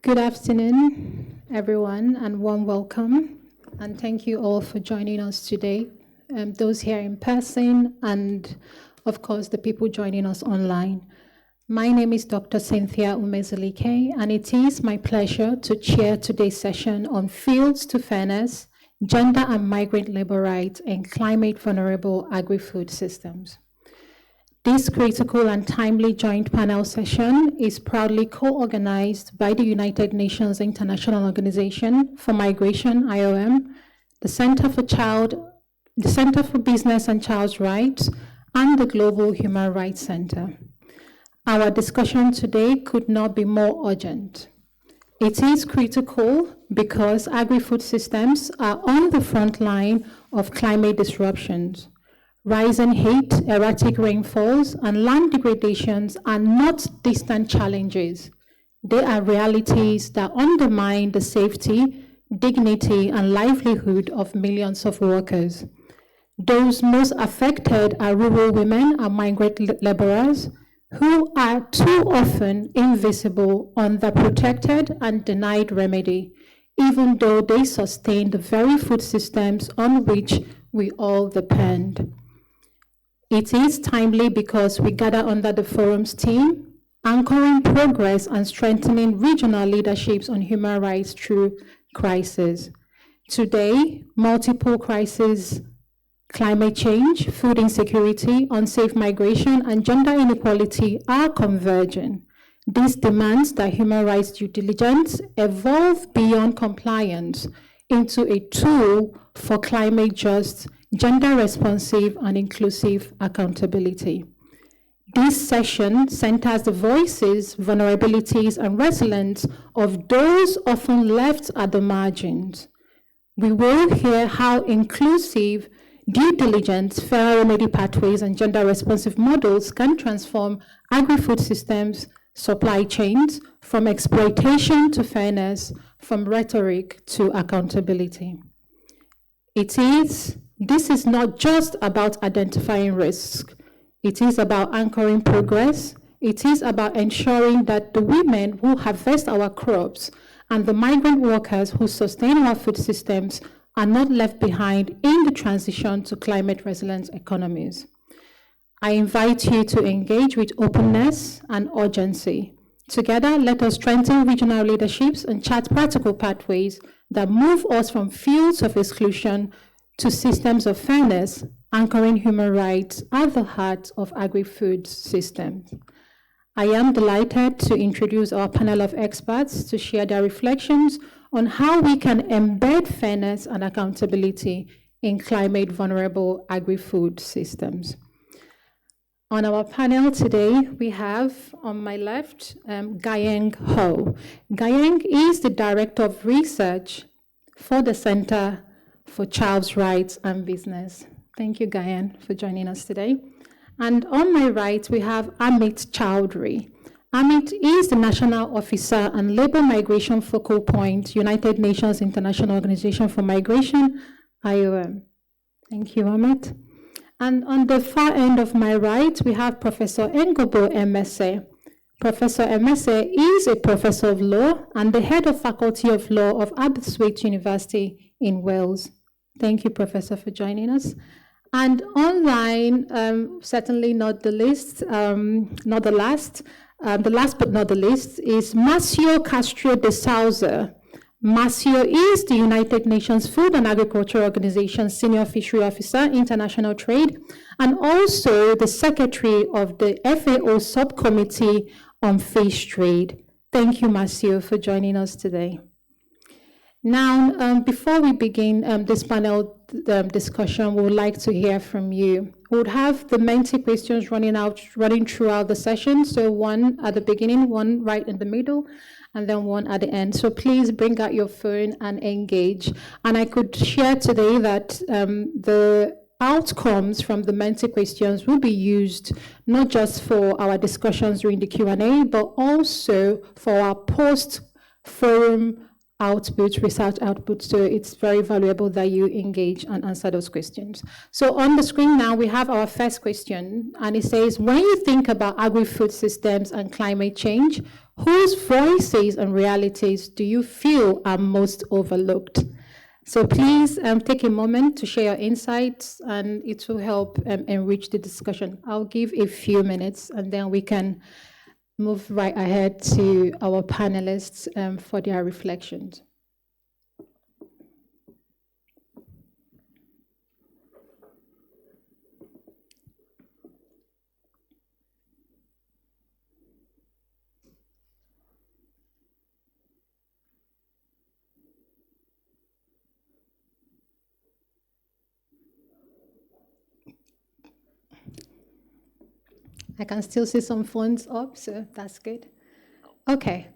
Good afternoon, everyone, and warm welcome. And thank you all for joining us today, those here in person and, of course, the people joining us online. My name is Dr. Cynthia Umezalike, and it is my pleasure to chair today's session on Fields to Fairness, Gender and Migrant Labor Rights in Climate Vulnerable Agri-Food Systems. This critical and timely joint panel session is proudly co-organized by the United Nations International Organization for Migration, IOM, the Center for Business and Child's Rights, and the Global Human Rights Center. Our discussion today could not be more urgent. It is critical because agri-food systems are on the front line of climate disruptions. Rising heat, erratic rainfalls, and land degradations are not distant challenges. They are realities that undermine the safety, dignity, and livelihood of millions of workers. Those most affected are rural women and migrant laborers who are too often invisible, underprotected, and denied remedy, even though they sustain the very food systems on which we all depend. It is timely because we gather under the forum's theme, anchoring progress and strengthening regional leaderships on human rights through crisis. Today, multiple crises, climate change, food insecurity, unsafe migration, and gender inequality are converging. This demands that human rights due diligence evolve beyond compliance into a tool for climate just, gender responsive, and inclusive accountability. This session centers the voices, vulnerabilities, and resilience of those often left at the margins. We will hear how inclusive due diligence, fair remedy pathways, and gender responsive models can transform agri-food systems, supply chains, from exploitation to fairness, from rhetoric to accountability. This is not just about identifying risk. It is about anchoring progress. It is about ensuring that the women who harvest our crops and the migrant workers who sustain our food systems are not left behind in the transition to climate resilient economies. I invite you to engage with openness and urgency. Together, let us strengthen regional leaderships and chart practical pathways that move us from fields of exclusion to systems of fairness, anchoring human rights at the heart of agri-food systems. I am delighted to introduce our panel of experts to share their reflections on how we can embed fairness and accountability in climate vulnerable agri-food systems. On our panel today, we have on my left, Gayeng Ho. Gayeng is the Director of Research for the Center for Child's Rights and Business. Thank you, Gayeng, for joining us today. And on my right, we have Amit Chowdhury. Amit is the National Officer and Labor Migration Focal Point, United Nations International Organization for Migration, IOM. Thank you, Amit. And on the far end of my right, we have Professor Ngobo Emese. Professor Emese is a professor of law and the head of Faculty of Law of Aberystwyth University in Wales. Thank you, Professor, for joining us. And online, certainly not the least, not the last but not the least, is Marcio Castro de Souza. Marcio is the United Nations Food and Agriculture Organization Senior Fishery Officer, International Trade, and also the Secretary of the FAO Subcommittee on Fish Trade. Thank you, Marcio, for joining us today. Now, before we begin this panel discussion, we would like to hear from you. We would have the Menti questions running throughout the session. So one at the beginning, one right in the middle, and then one at the end. So please bring out your phone and engage. And I could share today that the outcomes from the Menti questions will be used not just for our discussions during the Q&A, but also for our post-forum research output, so it's very valuable that you engage and answer those questions. So on the screen now, we have our first question, and it says, when you think about agri-food systems and climate change, Whose voices and realities do you feel are most overlooked? So please take a moment to share your insights, and it will help enrich the discussion. I'll give a few minutes, and then we can move right ahead to our panelists for their reflections. I can still see some phones up, so that's good. Okay,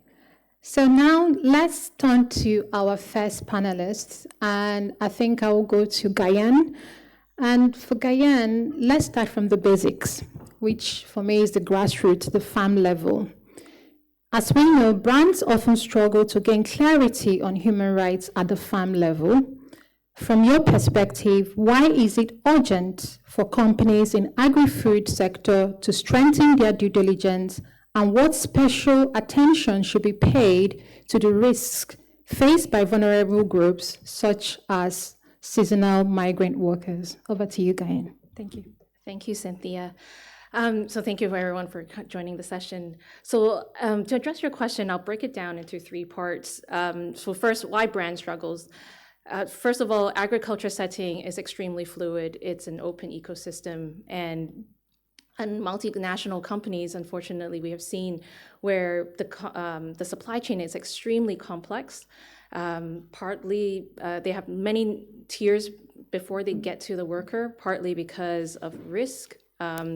so now let's turn to our first panelist, and I think I will go to Guyane. And for Guyane, let's start from the basics, which for me is the grassroots, the farm level. As we know, brands often struggle to gain clarity on human rights at the farm level. From your perspective, why is it urgent for companies in agri-food sector to strengthen their due diligence, and what special attention should be paid to the risks faced by vulnerable groups such as seasonal migrant workers? Over to you, Guyane. Thank you. Thank you, Cynthia. So thank you everyone for joining the session. So to address your question, I'll break it down into three parts. So first, why brand struggles? First of all, agriculture setting is extremely fluid. It's an open ecosystem, and multinational companies, unfortunately, we have seen where the supply chain is extremely complex. Partly, they have many tiers before they get to the worker, partly because of risk,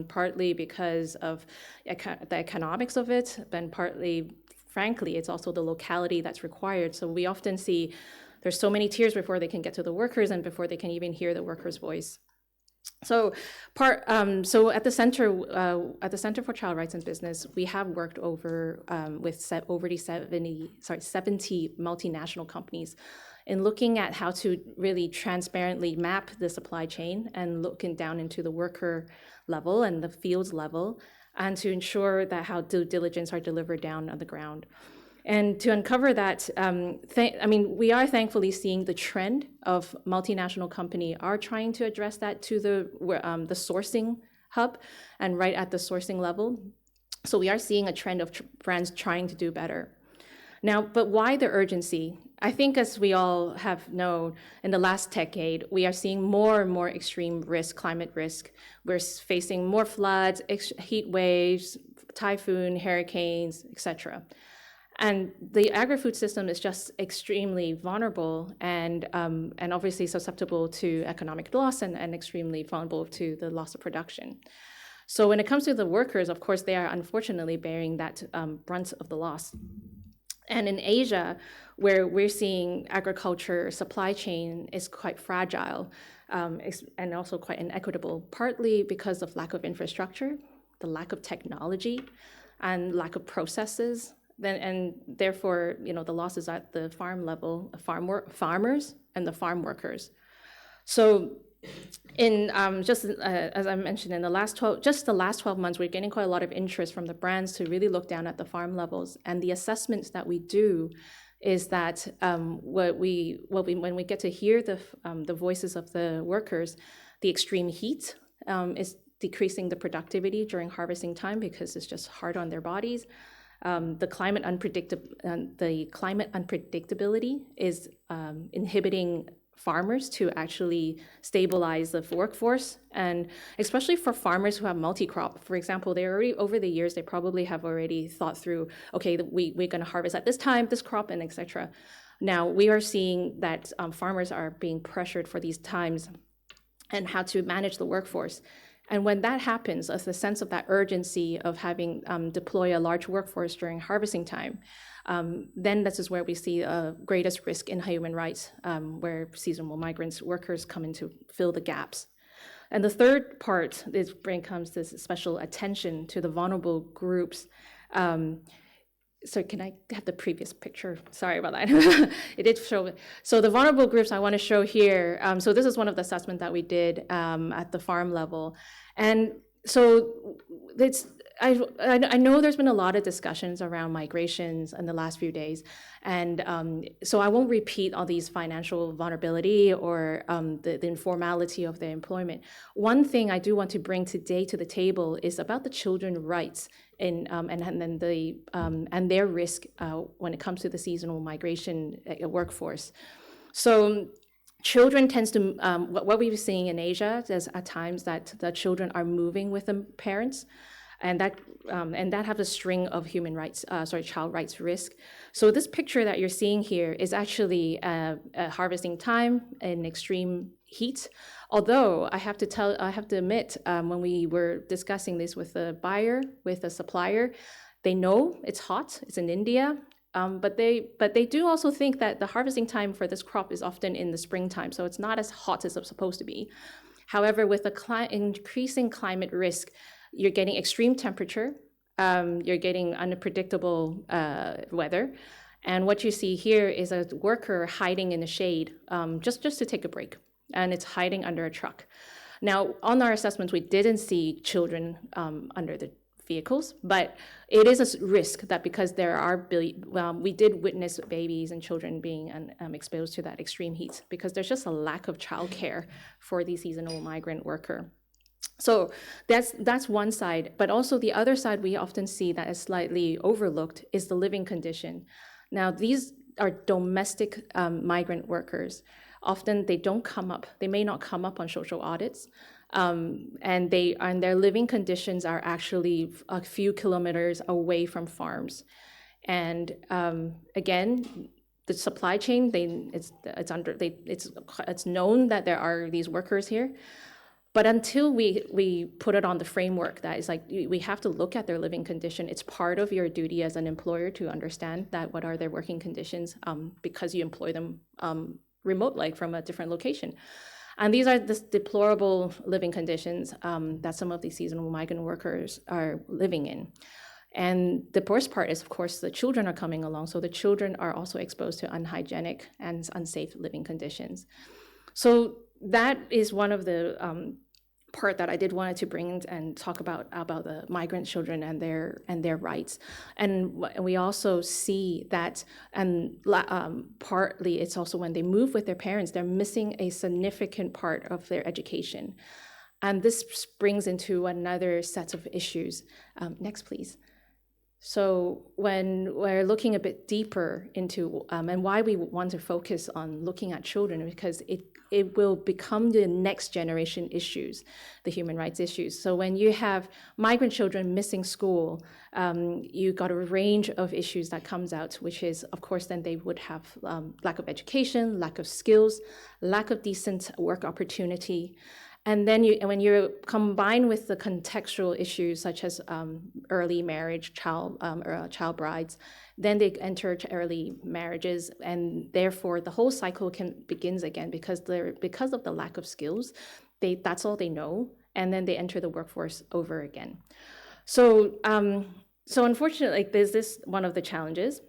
partly because of the economics of it, and partly, frankly, it's also the locality that's required. So we often see there's so many tiers before they can get to the workers and before they can even hear the workers' voice. So at the Center for Child Rights in Business, we have worked with over 70 multinational companies in looking at how to really transparently map the supply chain and looking down into the worker level and the fields level, and to ensure that how due diligence are delivered down on the ground. And to uncover that, we are thankfully seeing the trend of multinational company are trying to address that to the sourcing hub and right at the sourcing level. So we are seeing a trend of brands trying to do better. Now, but why the urgency? I think as we all have known, in the last decade, we are seeing more and more extreme risk, climate risk. We're facing more floods, heat waves, typhoon, hurricanes, etc. And the agri-food system is just extremely vulnerable and obviously susceptible to economic loss and extremely vulnerable to the loss of production. So when it comes to the workers, of course, they are unfortunately bearing that brunt of the loss. And in Asia, where we're seeing agriculture supply chain is quite fragile and also quite inequitable, partly because of lack of infrastructure, the lack of technology, and lack of processes. And therefore, the losses at the farm level, farmers and the farm workers. So as I mentioned, in the last 12 months, we're getting quite a lot of interest from the brands to really look down at the farm levels. And the assessments that we do is that when we get to hear the voices of the workers, the extreme heat is decreasing the productivity during harvesting time because it's just hard on their bodies. The climate unpredictability is inhibiting farmers to actually stabilize the workforce, and especially for farmers who have multi-crop. For example, they already, over the years, they probably have already thought through, okay, we're going to harvest at this time, this crop, and etc. Now, we are seeing that farmers are being pressured for these times and how to manage the workforce. And when that happens, as the sense of that urgency of having deploy a large workforce during harvesting time, then this is where we see greatest risk in human rights, where seasonal migrants workers come in to fill the gaps. And the third part is comes this special attention to the vulnerable groups. So can I have the previous picture? Sorry about that. It did show. So the vulnerable groups I want to show here. So this is one of the assessments that we did at the farm level. And so it's, I know there's been a lot of discussions around migrations in the last few days, and so I won't repeat all these financial vulnerability or the informality of their employment. One thing I do want to bring today to the table is about the children's rights and then and their risk when it comes to the seasonal migration workforce. So children tends to, what we've seen in Asia, there's at times that the children are moving with the parents, and that have a string of child rights risk. So this picture that you're seeing here is actually a harvesting time in extreme heat. Although I have to admit, when we were discussing this with the buyer, with the supplier, they know it's hot, it's in India, but they do also think that the harvesting time for this crop is often in the springtime, so it's not as hot as it's supposed to be. However, with the increasing climate risk, you're getting extreme temperature, you're getting unpredictable weather, and what you see here is a worker hiding in the shade just to take a break, and it's hiding under a truck. Now, on our assessments, we didn't see children under the vehicles, but it is a risk that because there are we did witness babies and children being exposed to that extreme heat because there's just a lack of childcare for the seasonal migrant worker. So that's one side, but also the other side we often see that is slightly overlooked is the living condition. Now, these are domestic migrant workers. Often they may not come up on social audits, and their living conditions are actually a few kilometers away from farms. And again, the supply chain, it's known that there are these workers here. But until we put it on the framework that is like, we have to look at their living condition. It's part of your duty as an employer to understand that what are their working conditions because you employ them remote, like from a different location. And these are the deplorable living conditions that some of these seasonal migrant workers are living in. And the worst part is, of course, the children are coming along. So the children are also exposed to unhygienic and unsafe living conditions. So that is one of the part that I did wanted to bring and talk about the migrant children and their rights. And we also see that, and partly it's also when they move with their parents, they're missing a significant part of their education. And this brings into another set of issues. Next, please. So when we're looking a bit deeper into, and why we want to focus on looking at children, because it will become the next generation issues, the human rights issues. So when you have migrant children missing school, you got a range of issues that comes out, which is, of course, then they would have lack of education, lack of skills, lack of decent work opportunity. And then when you combine with the contextual issues such as early marriage, child brides, then they enter early marriages, and therefore the whole cycle begins again because of the lack of skills. That's all they know, and then they enter the workforce over again. So unfortunately, there's this one of the challenges.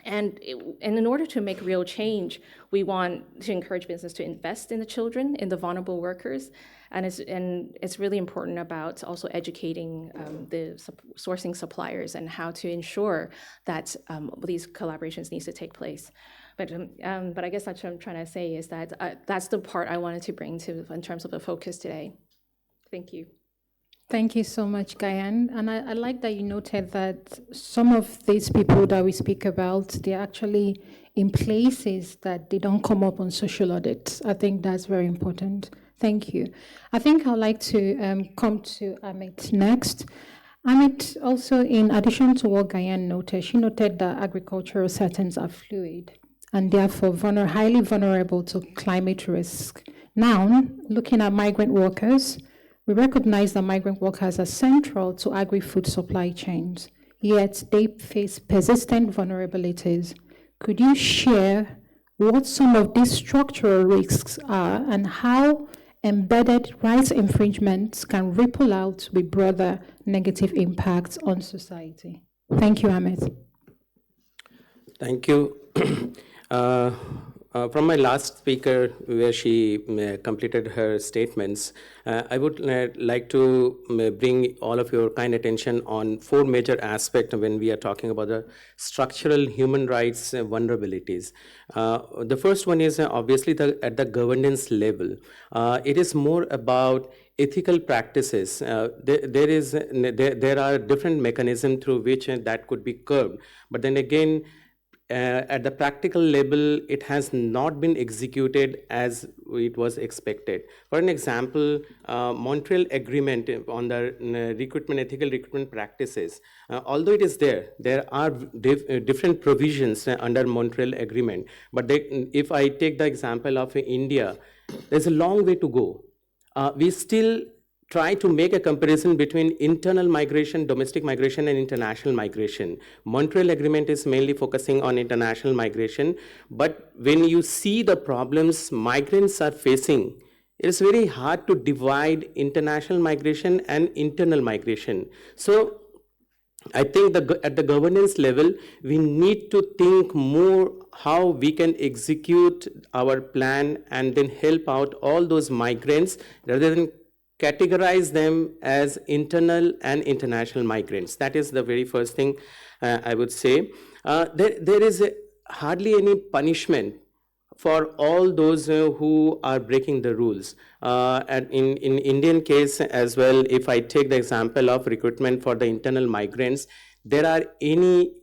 And in order to make real change, we want to encourage business to invest in the children, in the vulnerable workers, and it's really important about also educating the sourcing suppliers and how to ensure that these collaborations need to take place. But I guess that's what I'm trying to say is that that's the part I wanted to bring to in terms of the focus today. Thank you. Thank you so much, Gayan. And I like that you noted that some of these people that we speak about, they're actually in places that they don't come up on social audits. I think that's very important. Thank you. I think I'd like to come to Amit next. Amit, also in addition to what Gayan noted, she noted that agricultural settings are fluid and therefore highly vulnerable to climate risk. Now, looking at migrant workers, we recognize that migrant workers are central to agri-food supply chains, yet they face persistent vulnerabilities. Could you share what some of these structural risks are and how embedded rights infringements can ripple out with broader negative impacts on society? Thank you, Amit. Thank you. From my last speaker, where she completed her statements, I would like to bring all of your kind attention on four major aspects when we are talking about the structural human rights vulnerabilities. The first one is obviously at the governance level. It is more about ethical practices. There are different mechanisms through which that could be curbed, but then again, at the practical level, it has not been executed as it was expected. For an example, Montreal Agreement on the ethical recruitment practices, although it is there are different provisions under Montreal Agreement. But if I take the example of India, there's a long way to go. We still try to make a comparison between internal migration, domestic migration, and international migration. Montreal Agreement is mainly focusing on international migration, but when you see the problems migrants are facing, it is very hard to divide international migration and internal migration. So I think at the governance level, we need to think more how we can execute our plan and then help out all those migrants rather than categorize them as internal and international migrants. That is the very first thing I would say. There is hardly any punishment for all those who are breaking the rules. And in Indian case as well, if I take the example of recruitment for the internal migrants, there are any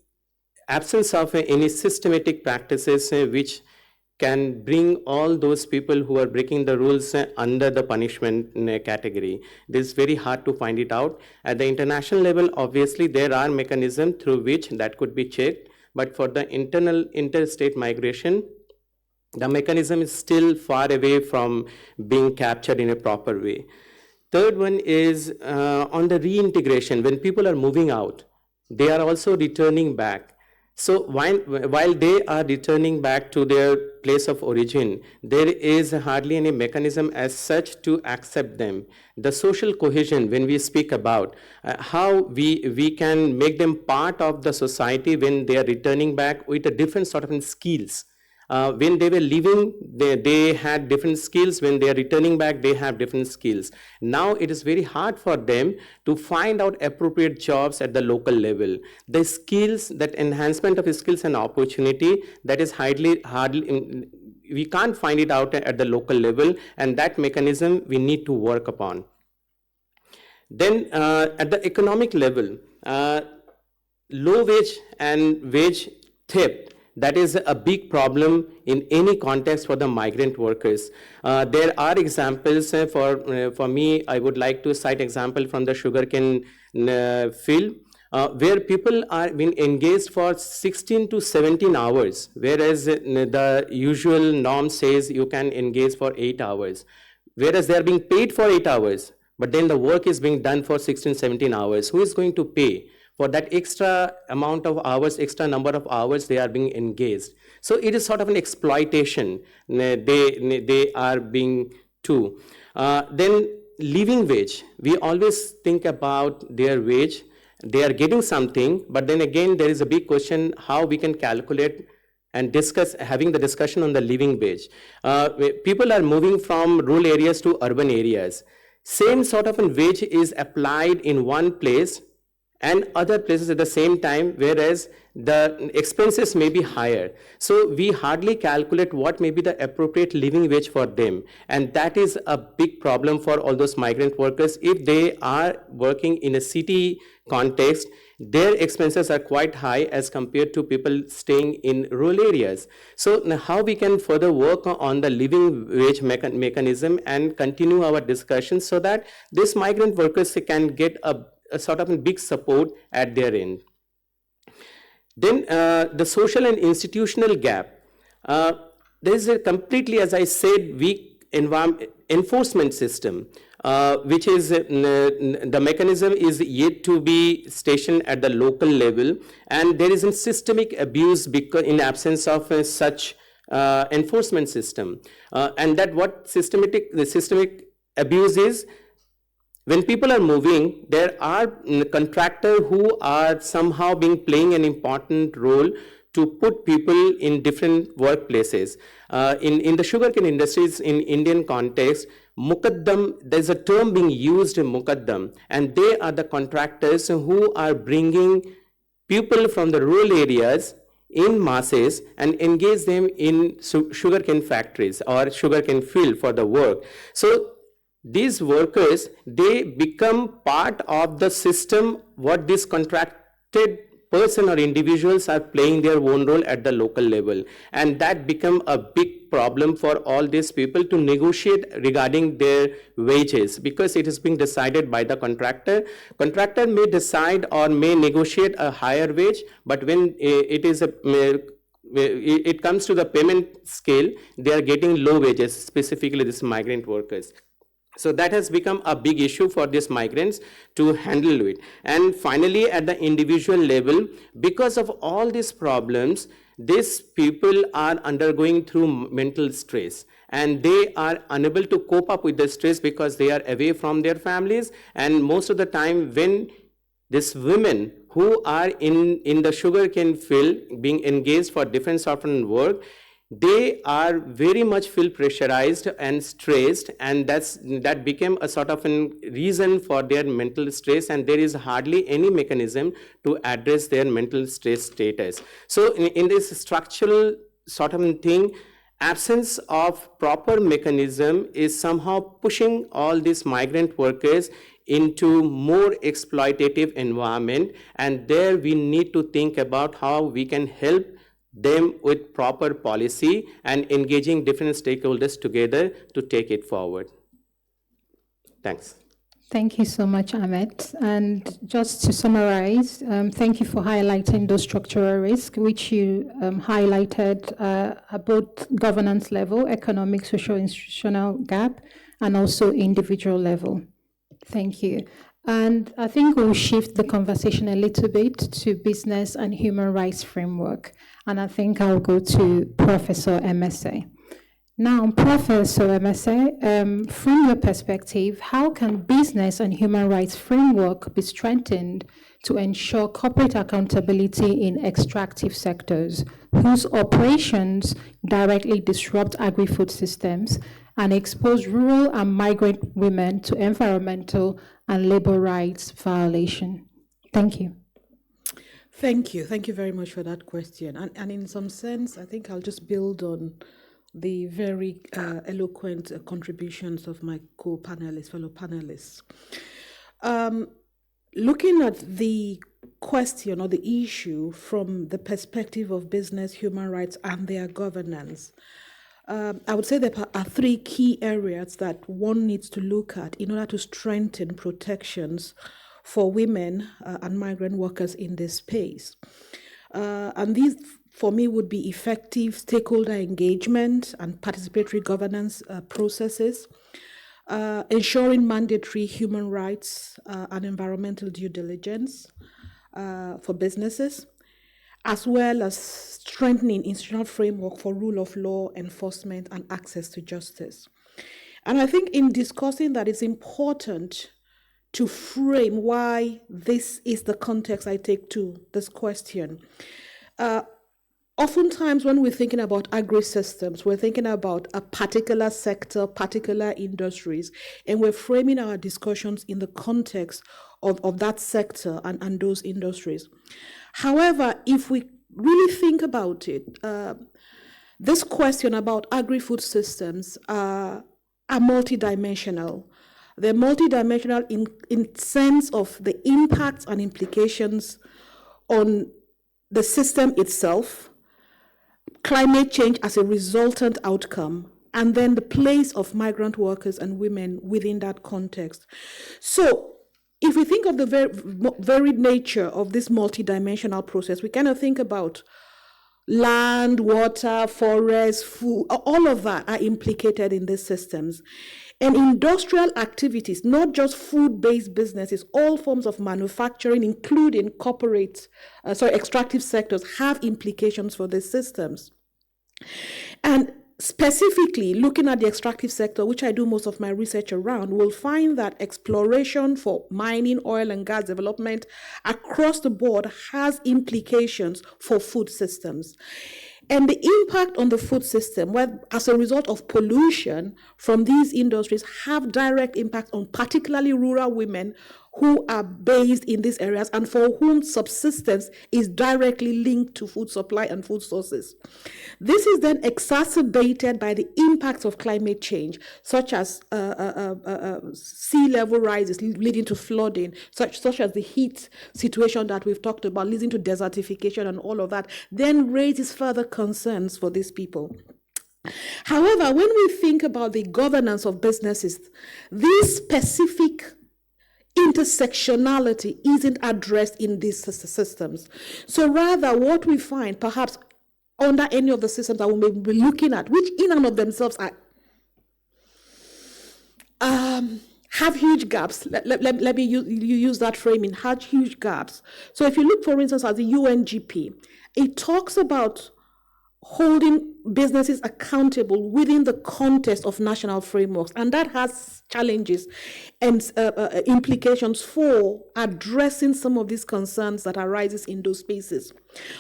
absence of any systematic practices which can bring all those people who are breaking the rules under the punishment category. It is very hard to find it out. At the international level, obviously, there are mechanisms through which that could be checked, but for the interstate migration, the mechanism is still far away from being captured in a proper way. Third one is on the reintegration. When people are moving out, they are also returning back. So while they are returning back to their place of origin, there is hardly any mechanism as such to accept them. The social cohesion, when we speak about how we can make them part of the society when they are returning back with a different sort of skills. When they were leaving, they had different skills. When they are returning back, they have different skills. Now it is very hard for them to find out appropriate jobs at the local level. The skills, that enhancement of skills and opportunity, that is hardly we can't find it out at the local level, and that mechanism we need to work upon. Then at the economic level, low wage and wage theft, that is a big problem in any context for the migrant workers. There are examples for me. I would like to cite example from the sugarcane field, where people are being engaged for 16 to 17 hours, whereas the usual norm says you can engage for 8 hours, whereas they are being paid for 8 hours, but then the work is being done for 16, 17 hours. Who is going to pay for that extra amount of hours, extra number of hours they are being engaged? So it is sort of an exploitation they are being to. Then living wage, we always think about their wage. They are getting something, but then again there is a big question how we can calculate and having the discussion on the living wage. People are moving from rural areas to urban areas. Same sort of a wage is applied in one place and other places at the same time, whereas the expenses may be higher. So we hardly calculate what may be the appropriate living wage for them. And that is a big problem for all those migrant workers. If they are working in a city context, their expenses are quite high as compared to people staying in rural areas. So how we can further work on the living wage mechanism and continue our discussion so that these migrant workers can get a sort of a big support at their end. Then the social and institutional gap. There is a completely, as I said, weak enforcement system, which is the mechanism is yet to be stationed at the local level, and there is a systemic abuse because in absence of such enforcement system. And that what the systemic abuse is, when people are moving, there are contractors who are somehow playing an important role to put people in different workplaces. In the sugarcane industries, in Indian context, mukaddam, there's a term being used in mukaddam, and they are the contractors who are bringing people from the rural areas in masses and engage them in sugarcane factories or sugarcane field for the work. So these workers, they become part of the system what this contracted person or individuals are playing their own role at the local level, and that become a big problem for all these people to negotiate regarding their wages, because it is being decided by the contractor may decide or may negotiate a higher wage, but when it comes to the payment scale, they are getting low wages, specifically these migrant workers. So that has become a big issue for these migrants to handle it. And finally, at the individual level, because of all these problems, these people are undergoing through mental stress, and they are unable to cope up with the stress because they are away from their families. And most of the time, when these women who are in the sugarcane field being engaged for different sort of work, they are very much feel pressurized and stressed, and that became a sort of a reason for their mental stress, and there is hardly any mechanism to address their mental stress status. So in this structural sort of thing, absence of proper mechanism is somehow pushing all these migrant workers into more exploitative environment, and there we need to think about how we can help them with proper policy and engaging different stakeholders together to take it forward. Thanks. Thank you so much, Ahmed. And just to summarize, thank you for highlighting those structural risks, which you highlighted at both governance level, economic, social, institutional gap, and also individual level. Thank you. And I think we'll shift the conversation a little bit to business and human rights framework. And I think I'll go to Professor MSA. Now, Professor MSA, from your perspective, how can business and human rights framework be strengthened to ensure corporate accountability in extractive sectors whose operations directly disrupt agri-food systems and expose rural and migrant women to environmental and labor rights violation? Thank you. Thank you. Thank you very much for that question. And in some sense, I think I'll just build on the very eloquent contributions of my fellow panelists. Looking at the question or the issue from the perspective of business, human rights, and their governance, I would say there are three key areas that one needs to look at in order to strengthen protections for women and migrant workers in this space. And these, for me, would be effective stakeholder engagement and participatory governance processes, ensuring mandatory human rights and environmental due diligence for businesses, as well as strengthening institutional framework for rule of law enforcement and access to justice. And I think in discussing that, it's important to frame why this is the context I take to this question. Oftentimes when we're thinking about agri-systems, we're thinking about a particular sector, particular industries, and we're framing our discussions in the context of that sector and those industries. However, if we really think about it, this question about agri-food systems are multidimensional. They're multidimensional in sense of the impacts and implications on the system itself, climate change as a resultant outcome, and then the place of migrant workers and women within that context. So if we think of the very nature of this multidimensional process, we kind of think about land, water, forest, food, all of that are implicated in these systems. And industrial activities, not just food-based businesses, all forms of manufacturing, including extractive sectors, have implications for these systems. And Specifically, looking at the extractive sector, which I do most of my research around, we'll find that exploration for mining, oil, and gas development across the board has implications for food systems. And the impact on the food system, as a result of pollution from these industries, have direct impact on particularly rural women who are based in these areas and for whom subsistence is directly linked to food supply and food sources. This is then exacerbated by the impacts of climate change, such as sea level rises leading to flooding, such as the heat situation that we've talked about, leading to desertification and all of that, then raises further concerns for these people. However, when we think about the governance of businesses, these specific intersectionality isn't addressed in these systems. So rather, what we find, perhaps under any of the systems that we may be looking at, which in and of themselves are have huge gaps. Let me use that framing, have huge gaps. So if you look, for instance, at the UNGP, it talks about holding businesses accountable within the context of national frameworks. And that has challenges and implications for addressing some of these concerns that arises in those spaces.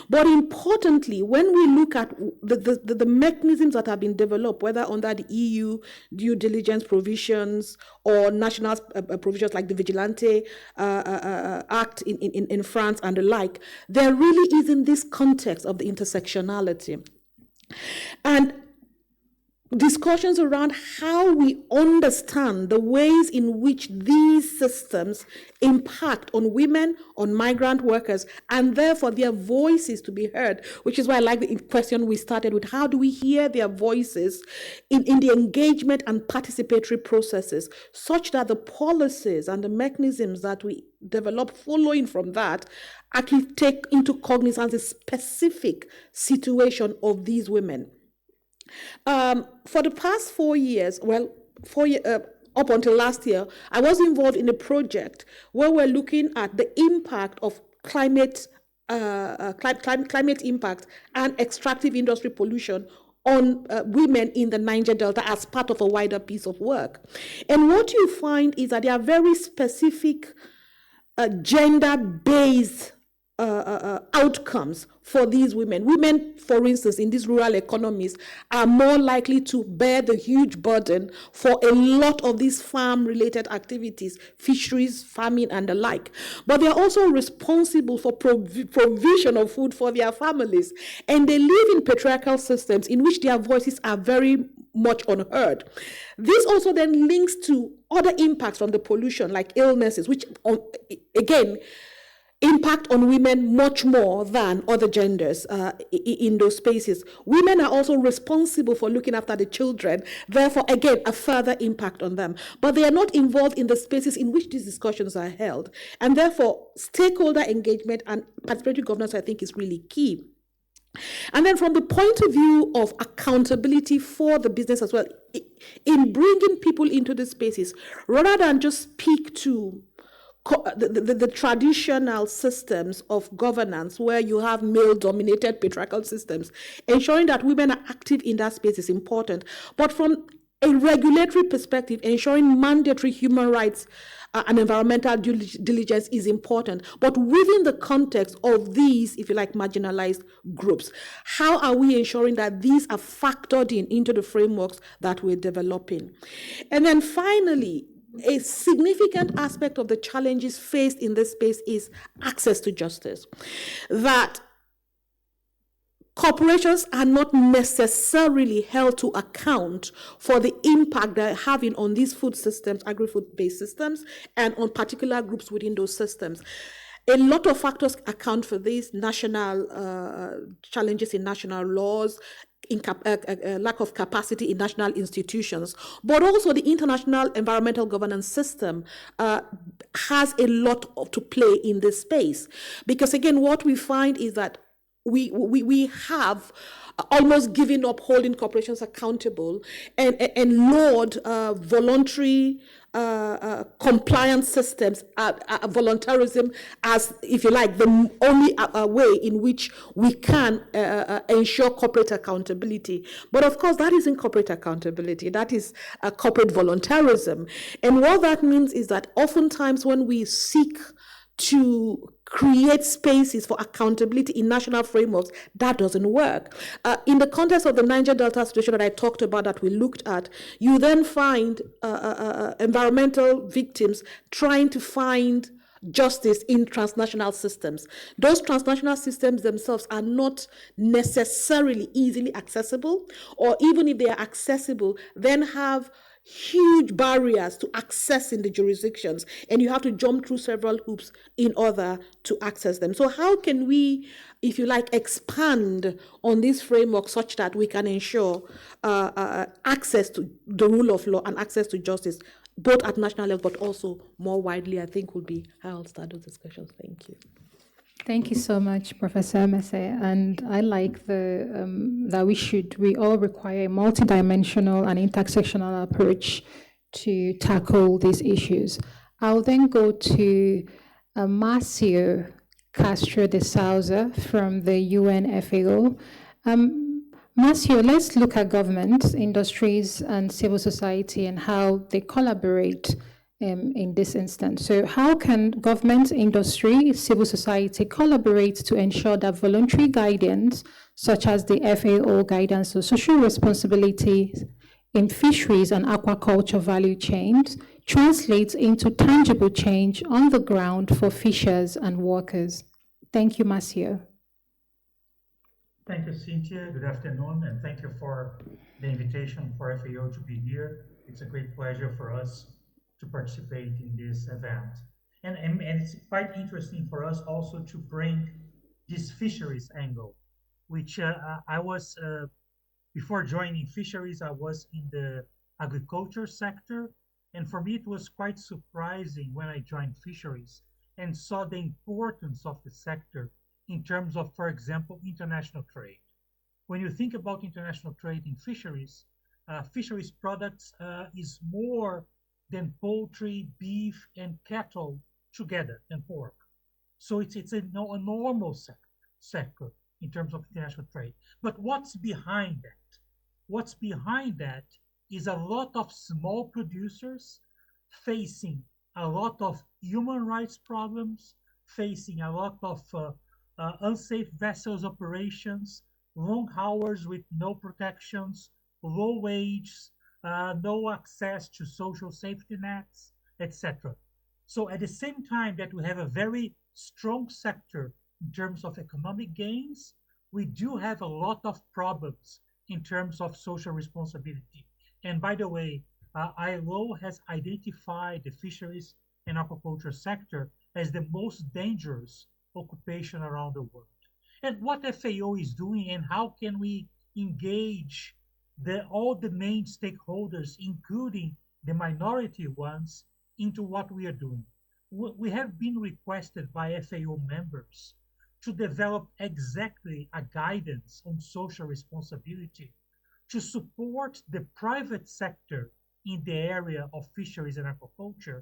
But importantly, when we look at the mechanisms that have been developed, whether under the EU due diligence provisions or national provisions like the Vigilante Act in France and the like, there really is in this context of the intersectionality. And discussions around how we understand the ways in which these systems impact on women, on migrant workers, and therefore their voices to be heard, which is why I like the question we started with. How do we hear their voices in the engagement and participatory processes, such that the policies and the mechanisms that we develop following from that actually take into cognizance the specific situation of these women. For the past 4 years, up until last year, I was involved in a project where we're looking at the impact of climate impact and extractive industry pollution on women in the Niger Delta as part of a wider piece of work. And what you find is that there are very specific gender-based outcomes for these women. Women, for instance, in these rural economies are more likely to bear the huge burden for a lot of these farm-related activities, fisheries, farming, and the like. But they are also responsible for provision of food for their families. And they live in patriarchal systems in which their voices are very much unheard. This also then links to other impacts from the pollution, like illnesses, which, again, impact on women much more than other genders in those spaces. Women are also responsible for looking after the children, therefore, again, a further impact on them. But they are not involved in the spaces in which these discussions are held. And therefore, stakeholder engagement and participatory governance, I think, is really key. And then from the point of view of accountability for the business as well, in bringing people into the spaces, rather than just speak to the traditional systems of governance where you have male-dominated patriarchal systems, ensuring that women are active in that space is important. But from a regulatory perspective, ensuring mandatory human rights and environmental due diligence is important. But within the context of these, if you like, marginalized groups, how are we ensuring that these are factored into the frameworks that we're developing? And then finally, a significant aspect of the challenges faced in this space is access to justice. That corporations are not necessarily held to account for the impact they're having on these food systems, agri-food-based systems, and on particular groups within those systems. A lot of factors account for these national challenges in national laws, lack of capacity in national institutions, but also the international environmental governance system has a lot to play in this space. Because again, what we find is that we have almost giving up holding corporations accountable and laud voluntary compliance systems, voluntarism as, if you like, the only way in which we can ensure corporate accountability. But of course, that isn't corporate accountability. That is corporate voluntarism. And what that means is that oftentimes when we seek to create spaces for accountability in national frameworks, that doesn't work. In the context of the Niger Delta situation that I talked about, that we looked at, you then find environmental victims trying to find justice in transnational systems. Those transnational systems themselves are not necessarily easily accessible, or even if they are accessible, then have huge barriers to accessing the jurisdictions, and you have to jump through several hoops in order to access them. So how can we, if you like, expand on this framework such that we can ensure access to the rule of law and access to justice, both at national level but also more widely? I think would be how I'll start those discussions. Thank you. Thank you so much, Professor Mese. And I like that we all require a multidimensional and intersectional approach to tackle these issues. I'll then go to Marcio Castro de Souza from the UNFAO. Marcio, let's look at government, industries, and civil society and how they collaborate in this instance. So how can government, industry, civil society collaborate to ensure that voluntary guidance, such as the FAO guidance on social responsibility in fisheries and aquaculture value chains, translates into tangible change on the ground for fishers and workers? Thank you, Marcio. Thank you, Cynthia. Good afternoon, and thank you for the invitation for FAO to be here. It's a great pleasure for us to participate in this event. And it's quite interesting for us also to bring this fisheries angle, which I was, before joining fisheries, I was in the agriculture sector. And for me, it was quite surprising when I joined fisheries and saw the importance of the sector in terms of, for example, international trade. When you think about international trade in fisheries products is more than poultry, beef, and cattle together, and pork. So it's a normal sector in terms of international trade. But what's behind that? What's behind that is a lot of small producers facing a lot of human rights problems, facing a lot of unsafe vessels operations, long hours with no protections, low wages, no access to social safety nets, etc. So at the same time that we have a very strong sector in terms of economic gains, we do have a lot of problems in terms of social responsibility. And by the way, ILO has identified the fisheries and aquaculture sector as the most dangerous occupation around the world. And what FAO is doing, and how can we engage all the main stakeholders, including the minority ones, into what we are doing? We have been requested by FAO members to develop exactly a guidance on social responsibility to support the private sector in the area of fisheries and aquaculture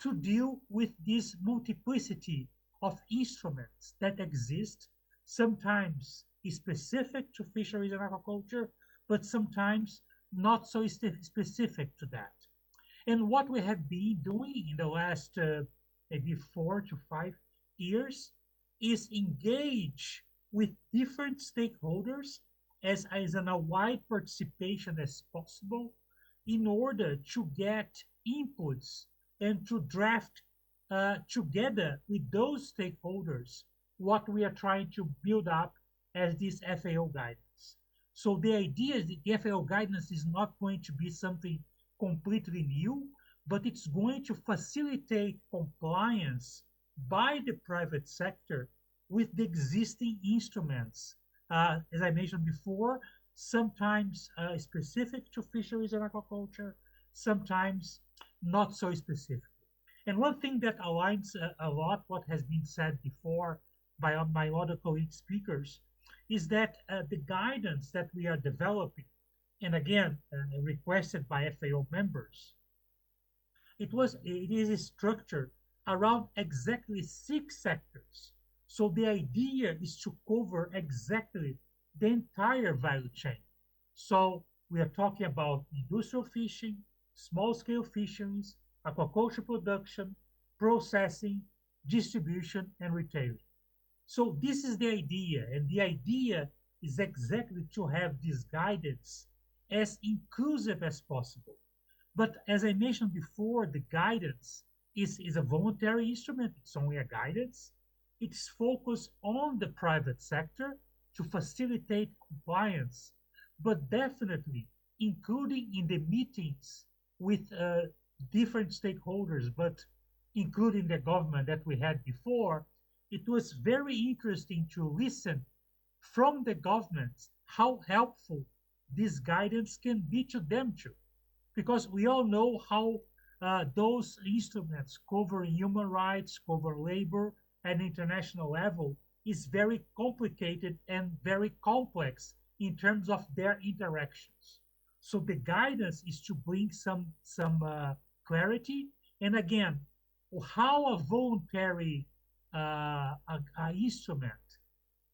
to deal with this multiplicity of instruments that exist, sometimes specific to fisheries and aquaculture, but sometimes not so specific to that. And what we have been doing in the last maybe 4 to 5 years is engage with different stakeholders as in a wide participation as possible in order to get inputs and to draft together with those stakeholders what we are trying to build up as this FAO guidance. So the idea is that the FAO guidance is not going to be something completely new, but it's going to facilitate compliance by the private sector with the existing instruments. As I mentioned before, sometimes specific to fisheries and aquaculture, sometimes not so specific. And one thing that aligns a lot what has been said before by my other colleague speakers is that the guidance that we are developing, and again, requested by FAO members, it is structured around exactly 6 sectors. So the idea is to cover exactly the entire value chain. So we are talking about industrial fishing, small-scale fisheries, aquaculture production, processing, distribution, and retailing. So this is the idea, and the idea is exactly to have this guidance as inclusive as possible. But as I mentioned before, the guidance is a voluntary instrument. It's only a guidance. It's focused on the private sector to facilitate compliance, but definitely including in the meetings with different stakeholders, but including the government that we had before, it was very interesting to listen from the governments how helpful this guidance can be to them too. Because we all know how those instruments covering human rights, cover labor at international level is very complicated and very complex in terms of their interactions. So the guidance is to bring some clarity. And again, how a voluntary instrument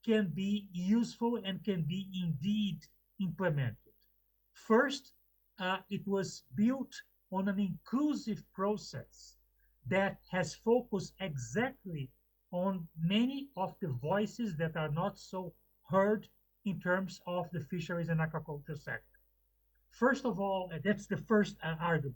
can be useful and can be indeed implemented. First, it was built on an inclusive process that has focused exactly on many of the voices that are not so heard in terms of the fisheries and aquaculture sector. First of all, that's the first argument.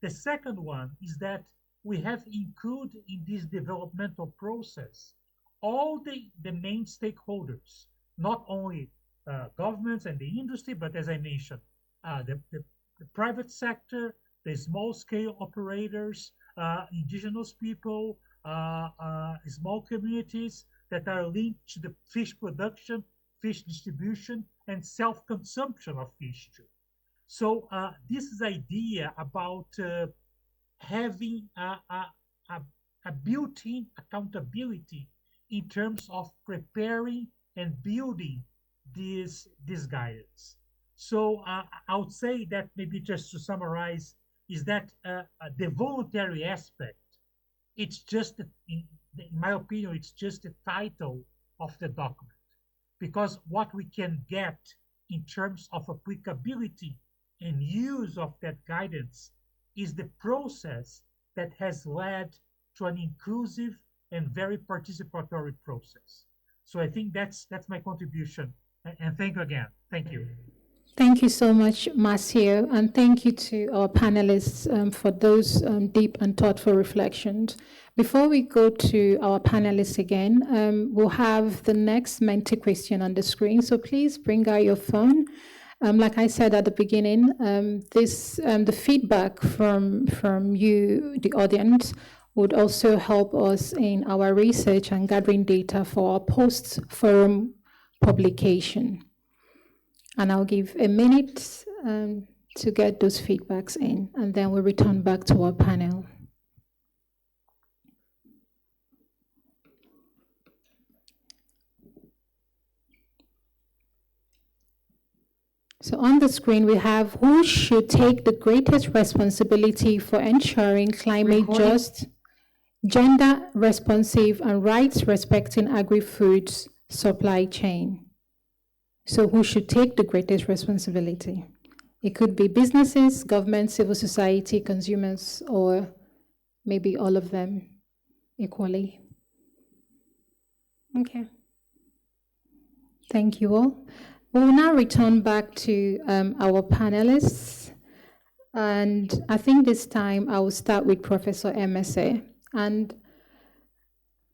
The second one is that we have included in this developmental process all the main stakeholders, not only governments and the industry, but as I mentioned, the private sector, the small-scale operators, indigenous people, small communities that are linked to the fish production, fish distribution, and self-consumption of fish too. So this is idea about having a built-in accountability in terms of preparing and building this guidance. So I would say that maybe just to summarize is that the voluntary aspect, it's just, in my opinion, it's just the title of the document. Because what we can get in terms of applicability and use of that guidance is the process that has led to an inclusive and very participatory process. So I think that's my contribution. And thank you again. Thank you. Thank you so much, Marcio, and thank you to our panelists for those deep and thoughtful reflections. Before we go to our panelists again, we'll have the next Menti question on the screen, so please bring out your phone. Like I said at the beginning, the feedback from you, the audience, would also help us in our research and gathering data for our post-forum publication. And I'll give a minute to get those feedbacks in, and then we'll return back to our panel. So on the screen, we have who should take the greatest responsibility for ensuring climate just, gender responsive, and rights respecting agri-foods supply chain. So who should take the greatest responsibility? It could be businesses, government, civil society, consumers, or maybe all of them equally. Okay. Thank you all. We'll now return back to our panelists. And I think this time I will start with Professor MSA. And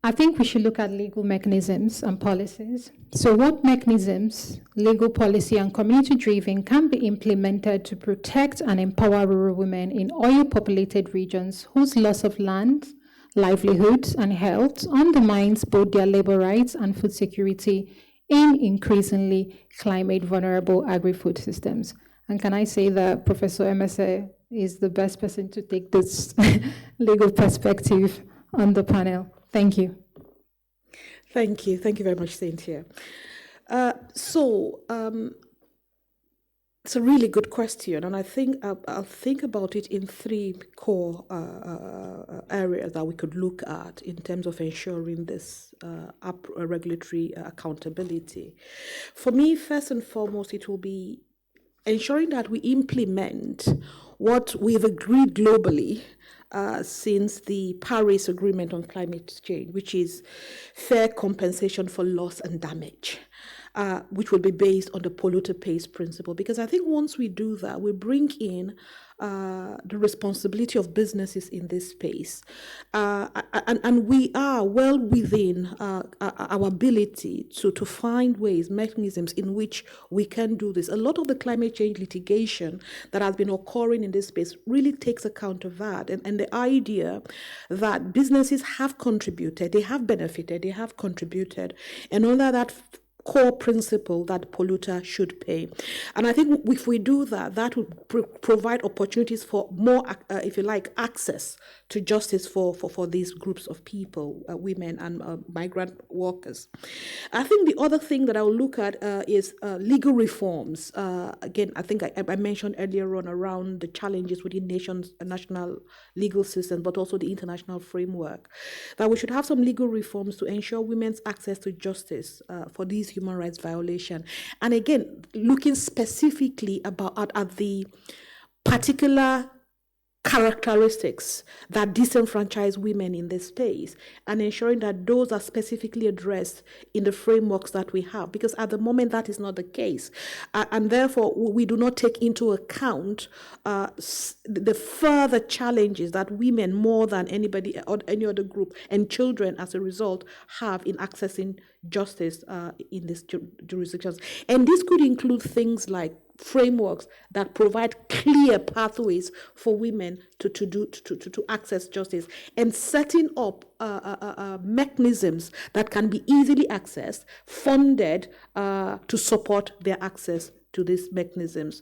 I think we should look at legal mechanisms and policies. So what mechanisms, legal policy and community-driven, can be implemented to protect and empower rural women in oil-populated regions whose loss of land, livelihoods, and health undermines both their labor rights and food security in increasingly climate-vulnerable agri-food systems? And can I say that Professor MSA is the best person to take this legal perspective on the panel? Thank you. Thank you. Thank you very much, Cynthia. It's a really good question, and I think I'll think about it in three core areas that we could look at in terms of ensuring this regulatory accountability. For me, first and foremost, it will be ensuring that we implement what we've agreed globally since the Paris Agreement on Climate Change, which is fair compensation for loss and damage. Which will be based on the polluter pays principle. Because I think once we do that, we bring in the responsibility of businesses in this space. And we are well within our ability to find ways, mechanisms in which we can do this. A lot of the climate change litigation that has been occurring in this space really takes account of that. And the idea that businesses have contributed, they have benefited, they have contributed, and under that core principle that polluter should pay. And I think if we do that, that would provide opportunities for more, if you like, access to justice for these groups of people, women and migrant workers. I think the other thing that I will look at is legal reforms. Again, I think I mentioned earlier on around the challenges within national legal systems, but also the international framework, that we should have some legal reforms to ensure women's access to justice for these human rights violation. And again, looking specifically at the particular characteristics that disenfranchise women in this space, and ensuring that those are specifically addressed in the frameworks that we have, because at the moment that is not the case, and therefore we do not take into account the further challenges that women, more than anybody or any other group, and children as a result, have in accessing justice in these jurisdictions. And this could include things like frameworks that provide clear pathways for women to access justice, and setting up mechanisms that can be easily accessed, funded to support their access to these mechanisms.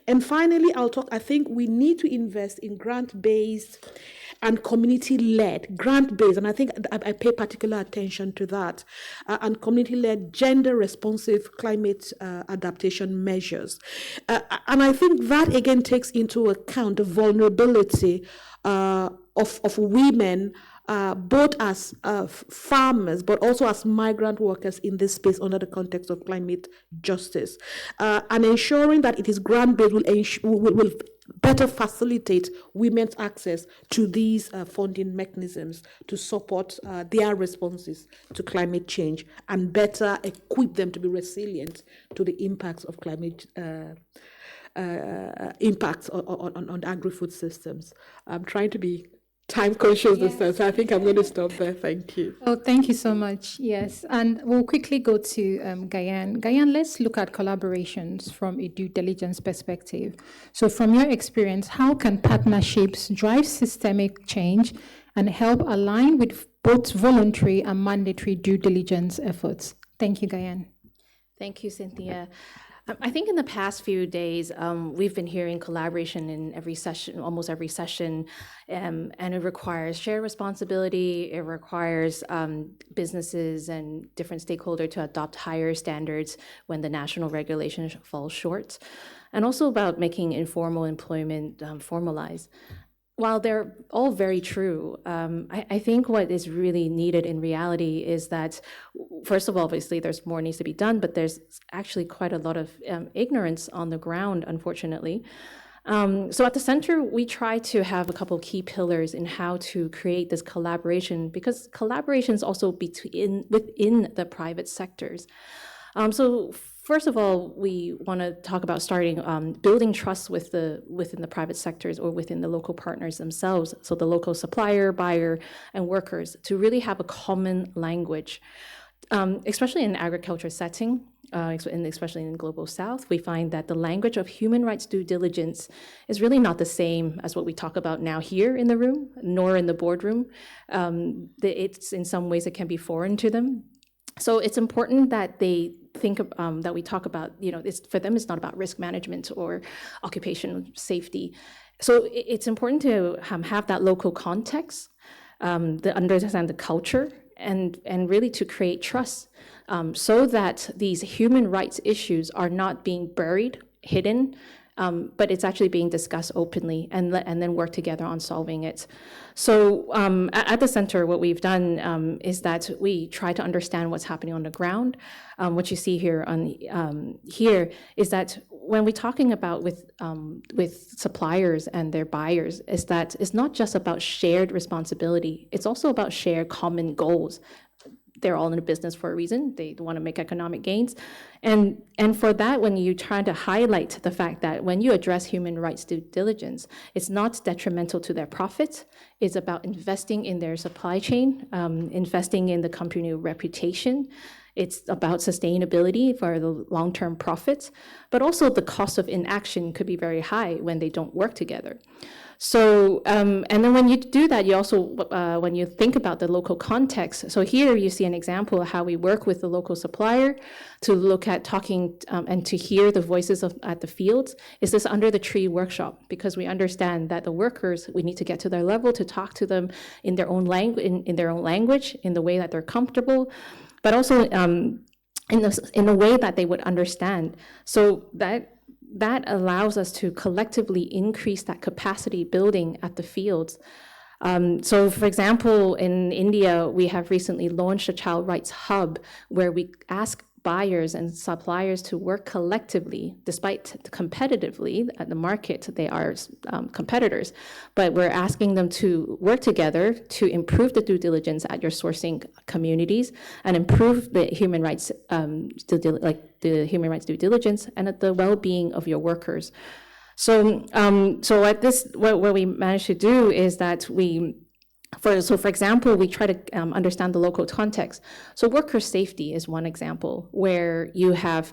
And finally, I think we need to invest in grant-based and community-led, grant-based, and I think I pay particular attention to that, and community-led, gender-responsive climate adaptation measures. And I think that, again, takes into account the vulnerability of women, both as farmers, but also as migrant workers in this space under the context of climate justice. And ensuring that it is grant-based will better facilitate women's access to these funding mechanisms to support their responses to climate change, and better equip them to be resilient to the impacts of climate impacts on agri-food systems. I'm trying to be time conscious this time, so I think I'm going to stop there. Thank you. Oh, thank you so much. Yes, and we'll quickly go to Gayan. Gayan, let's look at collaborations from a due diligence perspective. So from your experience, how can partnerships drive systemic change and help align with both voluntary and mandatory due diligence efforts? Thank you, Gayan. Thank you, Cynthia. I think in the past few days, we've been hearing collaboration in every session, almost every session, and it requires shared responsibility. It requires businesses and different stakeholders to adopt higher standards when the national regulation falls short, and also about making informal employment formalized. While they're all very true, I think what is really needed in reality is that, first of all, obviously there's more needs to be done, but there's actually quite a lot of ignorance on the ground, unfortunately. So at the center, we try to have a couple of key pillars in how to create this collaboration, because collaboration is also within the private sectors. So first of all, we want to talk about starting building trust within the private sectors or within the local partners themselves. So the local supplier, buyer, and workers, to really have a common language, especially in an agriculture setting, and especially in the Global South. We find that the language of human rights due diligence is really not the same as what we talk about now here in the room, nor in the boardroom. It's in some ways it can be foreign to them. So it's important that they think that we talk about, for them, it's not about risk management or occupational safety. So it's important to have that local context, to understand the culture, and really to create trust, so that these human rights issues are not being buried, hidden, but it's actually being discussed openly and then work together on solving it. So at the center, what we've done is that we try to understand what's happening on the ground. What you see here here is that when we're talking about with suppliers and their buyers, is that it's not just about shared responsibility, it's also about shared common goals. They're all in the business for a reason. They want to make economic gains. And for that, when you try to highlight the fact that when you address human rights due diligence, it's not detrimental to their profits. It's about investing in their supply chain, investing in the company reputation. It's about sustainability for the long-term profits, but also the cost of inaction could be very high when they don't work together. So, and then when you do that, you also, when you think about the local context, so here you see an example of how we work with the local supplier to look at talking and to hear the voices at the fields. Is this under the tree workshop? Because we understand that the workers, we need to get to their level to talk to them in their own language, in the way that they're comfortable, but also in a way that they would understand. So that allows us to collectively increase that capacity building at the fields. So for example, in India, we have recently launched a child rights hub where we ask buyers and suppliers to work collectively, despite competitively at the market, they are competitors, but we're asking them to work together to improve the due diligence at your sourcing communities and improve the human rights, the human rights due diligence and at the well-being of your workers. So, at this, what we managed to do is that for example, we try to understand the local context. So worker safety is one example where you have,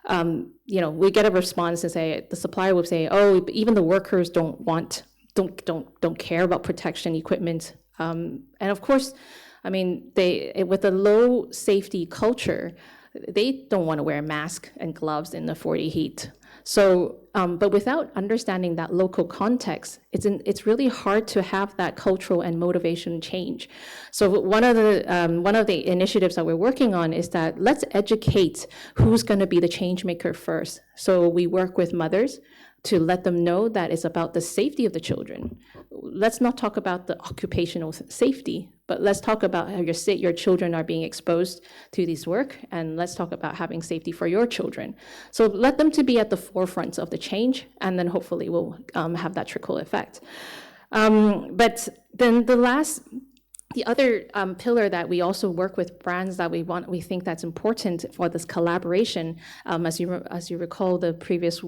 we get a response and say, the supplier would say, oh, even the workers don't care about protection equipment. And of course, I mean, with a low safety culture, they don't want to wear a mask and gloves in the 40 heat. So, but without understanding that local context, it's really hard to have that cultural and motivation change. So one of the initiatives that we're working on is that let's educate who's going to be the change maker first. So we work with mothers to let them know that it's about the safety of the children. Let's not talk about the occupational safety, but let's talk about how your children are being exposed to this work, and let's talk about having safety for your children. So let them to be at the forefront of the change, and then hopefully we'll have that trickle effect. But then the other pillar that we also work with brands that we think that's important for this collaboration, as you recall the previous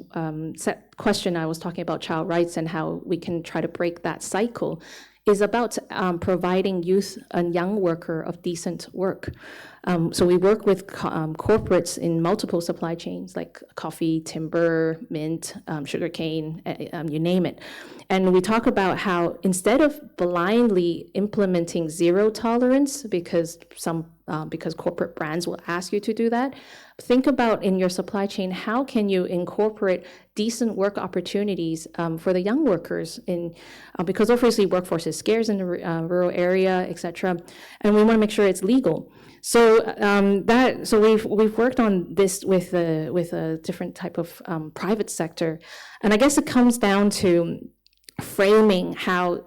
question, I was talking about child rights and how we can try to break that cycle, is about providing youth and young worker of decent work. So we work with corporates in multiple supply chains like coffee, timber, mint, sugarcane, you name it. And we talk about how instead of blindly implementing zero tolerance because corporate brands will ask you to do that, think about in your supply chain, how can you incorporate decent work opportunities for the young workers because obviously workforce is scarce in the rural area, et cetera, and we want to make sure it's legal. So we've worked on this with a different type of private sector, and I guess it comes down to framing how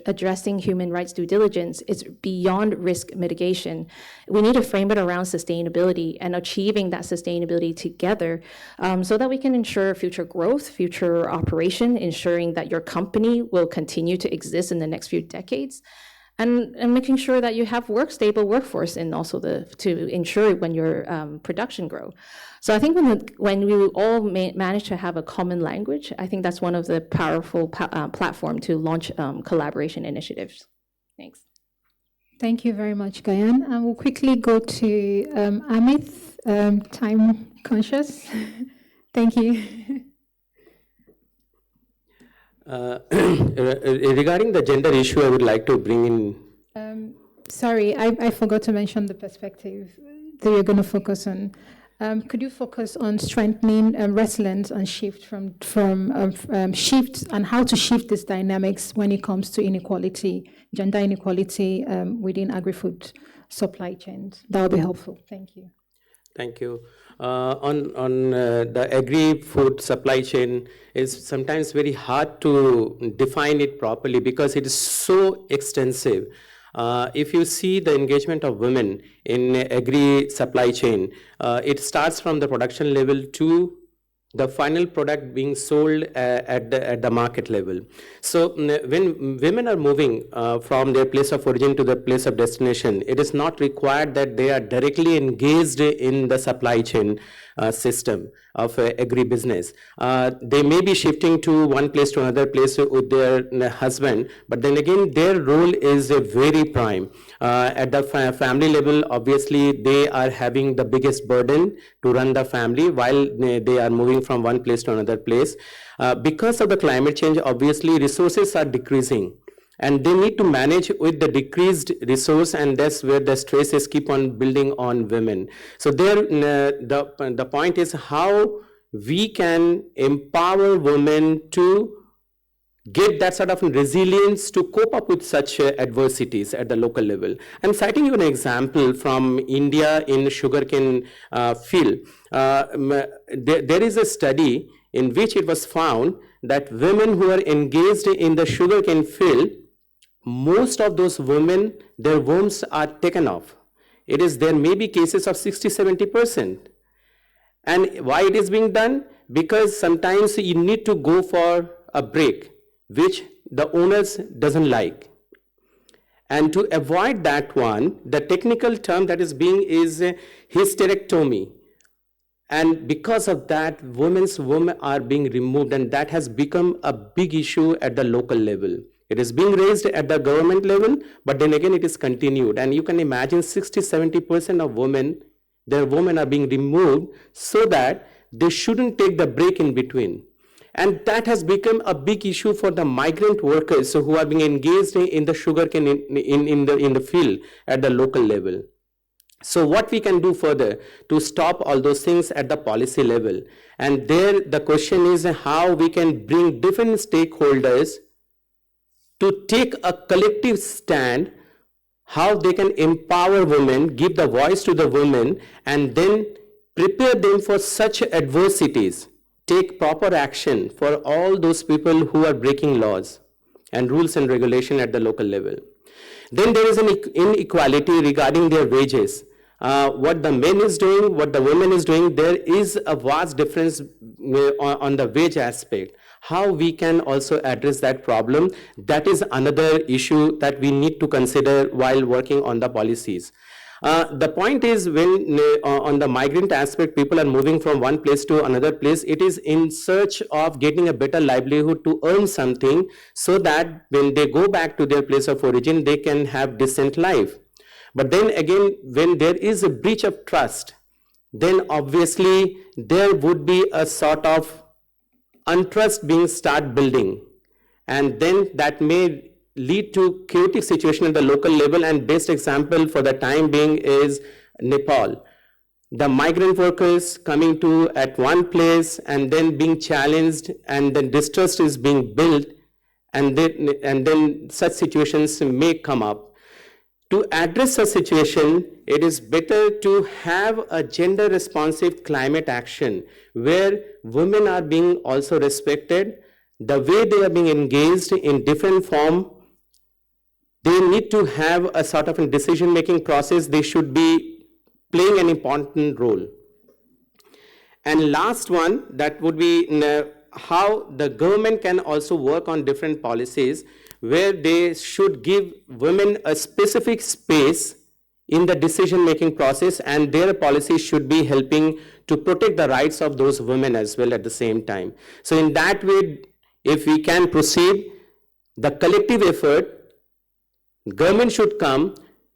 addressing human rights due diligence is beyond risk mitigation. We need to frame it around sustainability and achieving that sustainability together so that we can ensure future growth, future operation, ensuring that your company will continue to exist in the next few decades, and making sure that you have stable workforce and also to ensure when your production grow. So I think when we all manage to have a common language, I think that's one of the powerful platform to launch collaboration initiatives. Thanks. Thank you very much, Gayan. And we'll quickly go to Amit, time conscious. Thank you. Regarding the gender issue, I would like to bring in... Sorry, I forgot to mention the perspective that you're going to focus on. Could you focus on strengthening resilience and shift shift and how to shift these dynamics when it comes to inequality, gender inequality within agri-food supply chains. That would be helpful. Thank you. Thank you. On the agri-food supply chain is sometimes very hard to define it properly because it is so extensive. If you see the engagement of women in agri supply chain, it starts from the production level to the final product being sold at the market level. So when women are moving from their place of origin to the place of destination, it is not required that they are directly engaged in the supply chain system of agribusiness. They may be shifting to one place to another place with their husband, but then again their role is very prime. At the family level, obviously they are having the biggest burden to run the family while they are moving from one place to another place. Because of the climate change, obviously resources are decreasing, and they need to manage with the decreased resource, and that's where the stresses keep on building on women. So there, the point is how we can empower women to get that sort of resilience to cope up with such adversities at the local level. I'm citing you an example from India in sugarcane field. There is a study in which it was found that women who are engaged in the sugarcane field, most of those women, their wombs are taken off. There may be cases of 60-70%. And why it is being done? Because sometimes you need to go for a break, which the owners doesn't like. And to avoid that one, the technical term that is being is hysterectomy. And because of that, women's womb are being removed, and that has become a big issue at the local level. It is being raised at the government level, but then again it is continued. And you can imagine 60-70% of women, their women are being removed so that they shouldn't take the break in between. And that has become a big issue for the migrant workers who are being engaged in the sugarcane in the field at the local level. So what we can do further to stop all those things at the policy level? And there the question is how we can bring different stakeholders to take a collective stand, how they can empower women, give the voice to the women, and then prepare them for such adversities. Take proper action for all those people who are breaking laws and rules and regulation at the local level. Then there is an inequality regarding their wages. What the men is doing, what the women is doing, there is a vast difference on the wage aspect. How we can also address that problem, that is another issue that we need to consider while working on the policies. The point is when on the migrant aspect, people are moving from one place to another place, it is in search of getting a better livelihood to earn something so that when they go back to their place of origin, they can have decent life. But then again, when there is a breach of trust, then obviously there would be a sort of untrust being start building. And then that may lead to chaotic situation at the local level, and best example for the time being is Nepal. The migrant workers coming to at one place and then being challenged, and then distrust is being built, and then such situations may come up. To address such situation, it is better to have a gender responsive climate action where women are being also respected, the way they are being engaged in different form. They need to have a sort of a decision-making process. They should be playing an important role. And last one, that would be how the government can also work on different policies where they should give women a specific space in the decision-making process, and their policies should be helping to protect the rights of those women as well at the same time. So in that way, if we can proceed, the collective effort, government should come,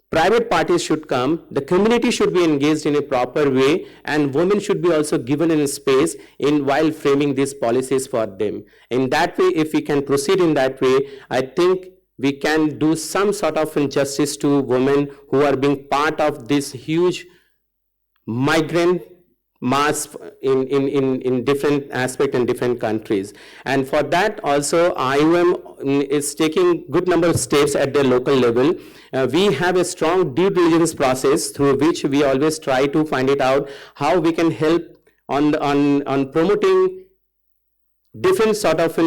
private parties should come, the community should be engaged in a proper way, and women should be also given in space in while framing these policies for them. In that way, if we can proceed in that way, I think we can do some sort of injustice to women who are being part of this huge migrant mass in different aspect in different countries. And for that also IOM is taking good number of steps at the local level. We have a strong due diligence process through which we always try to find it out how we can help on promoting different sort of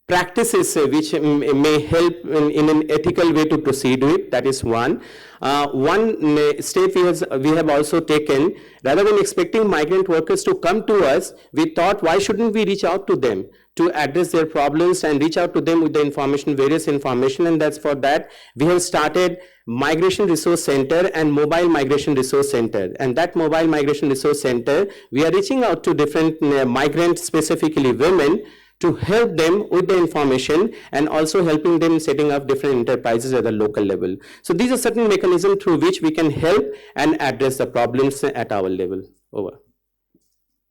practices which may help in an ethical way to proceed with. That is one. One step we have also taken, rather than expecting migrant workers to come to us, we thought why shouldn't we reach out to them to address their problems and reach out to them with the information, various information, and that's for that we have started Migration Resource Center and Mobile Migration Resource Center. And that Mobile Migration Resource Center, we are reaching out to different migrants, specifically women, to help them with the information and also helping them setting up different enterprises at the local level. So these are certain mechanisms through which we can help and address the problems at our level. Over.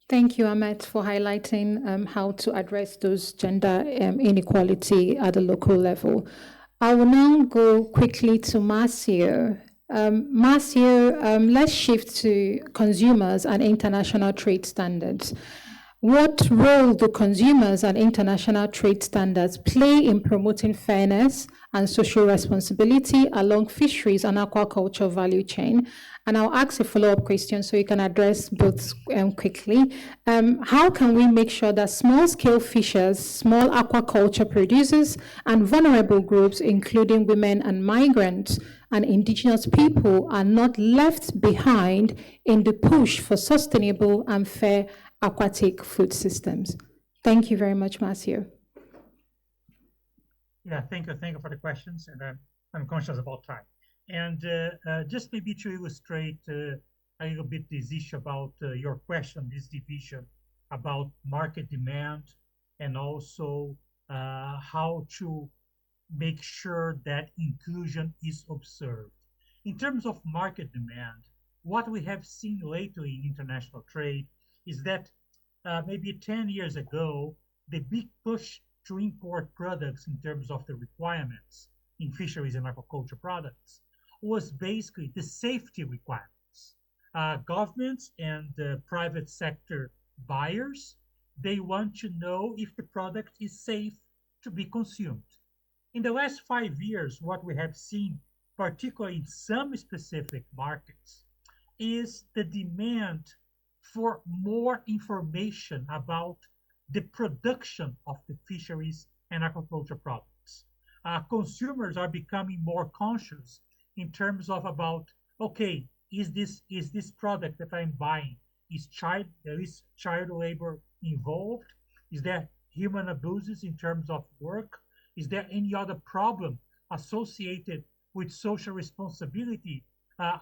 Thank you, Ahmed, for highlighting how to address those gender inequality at the local level. I will now go quickly to Marcio. Marcio, let's shift to consumers and international trade standards. What role do consumers and international trade standards play in promoting fairness and social responsibility along fisheries and aquaculture value chain? And I'll ask a follow-up question so you can address both quickly. How can we make sure that small-scale fishers, small aquaculture producers, and vulnerable groups, including women and migrants and indigenous people, are not left behind in the push for sustainable and fair aquatic food systems? Thank you very much, Marcio. Yeah, thank you for the questions, and I'm conscious about time. And just maybe to illustrate a little bit this issue about your question, this division about market demand and also how to make sure that inclusion is observed. In terms of market demand, what we have seen lately in international trade is that maybe 10 years ago, the big push to import products in terms of the requirements in fisheries and aquaculture products was basically the safety requirements. Governments and private sector buyers, they want to know if the product is safe to be consumed. In the last 5 years, what we have seen, particularly in some specific markets, is the demand for more information about the production of the fisheries and aquaculture products. Consumers are becoming more conscious in terms of about, okay, is this product that I'm buying, there is child labor involved? Is there human abuses in terms of work? Is there any other problem associated with social responsibility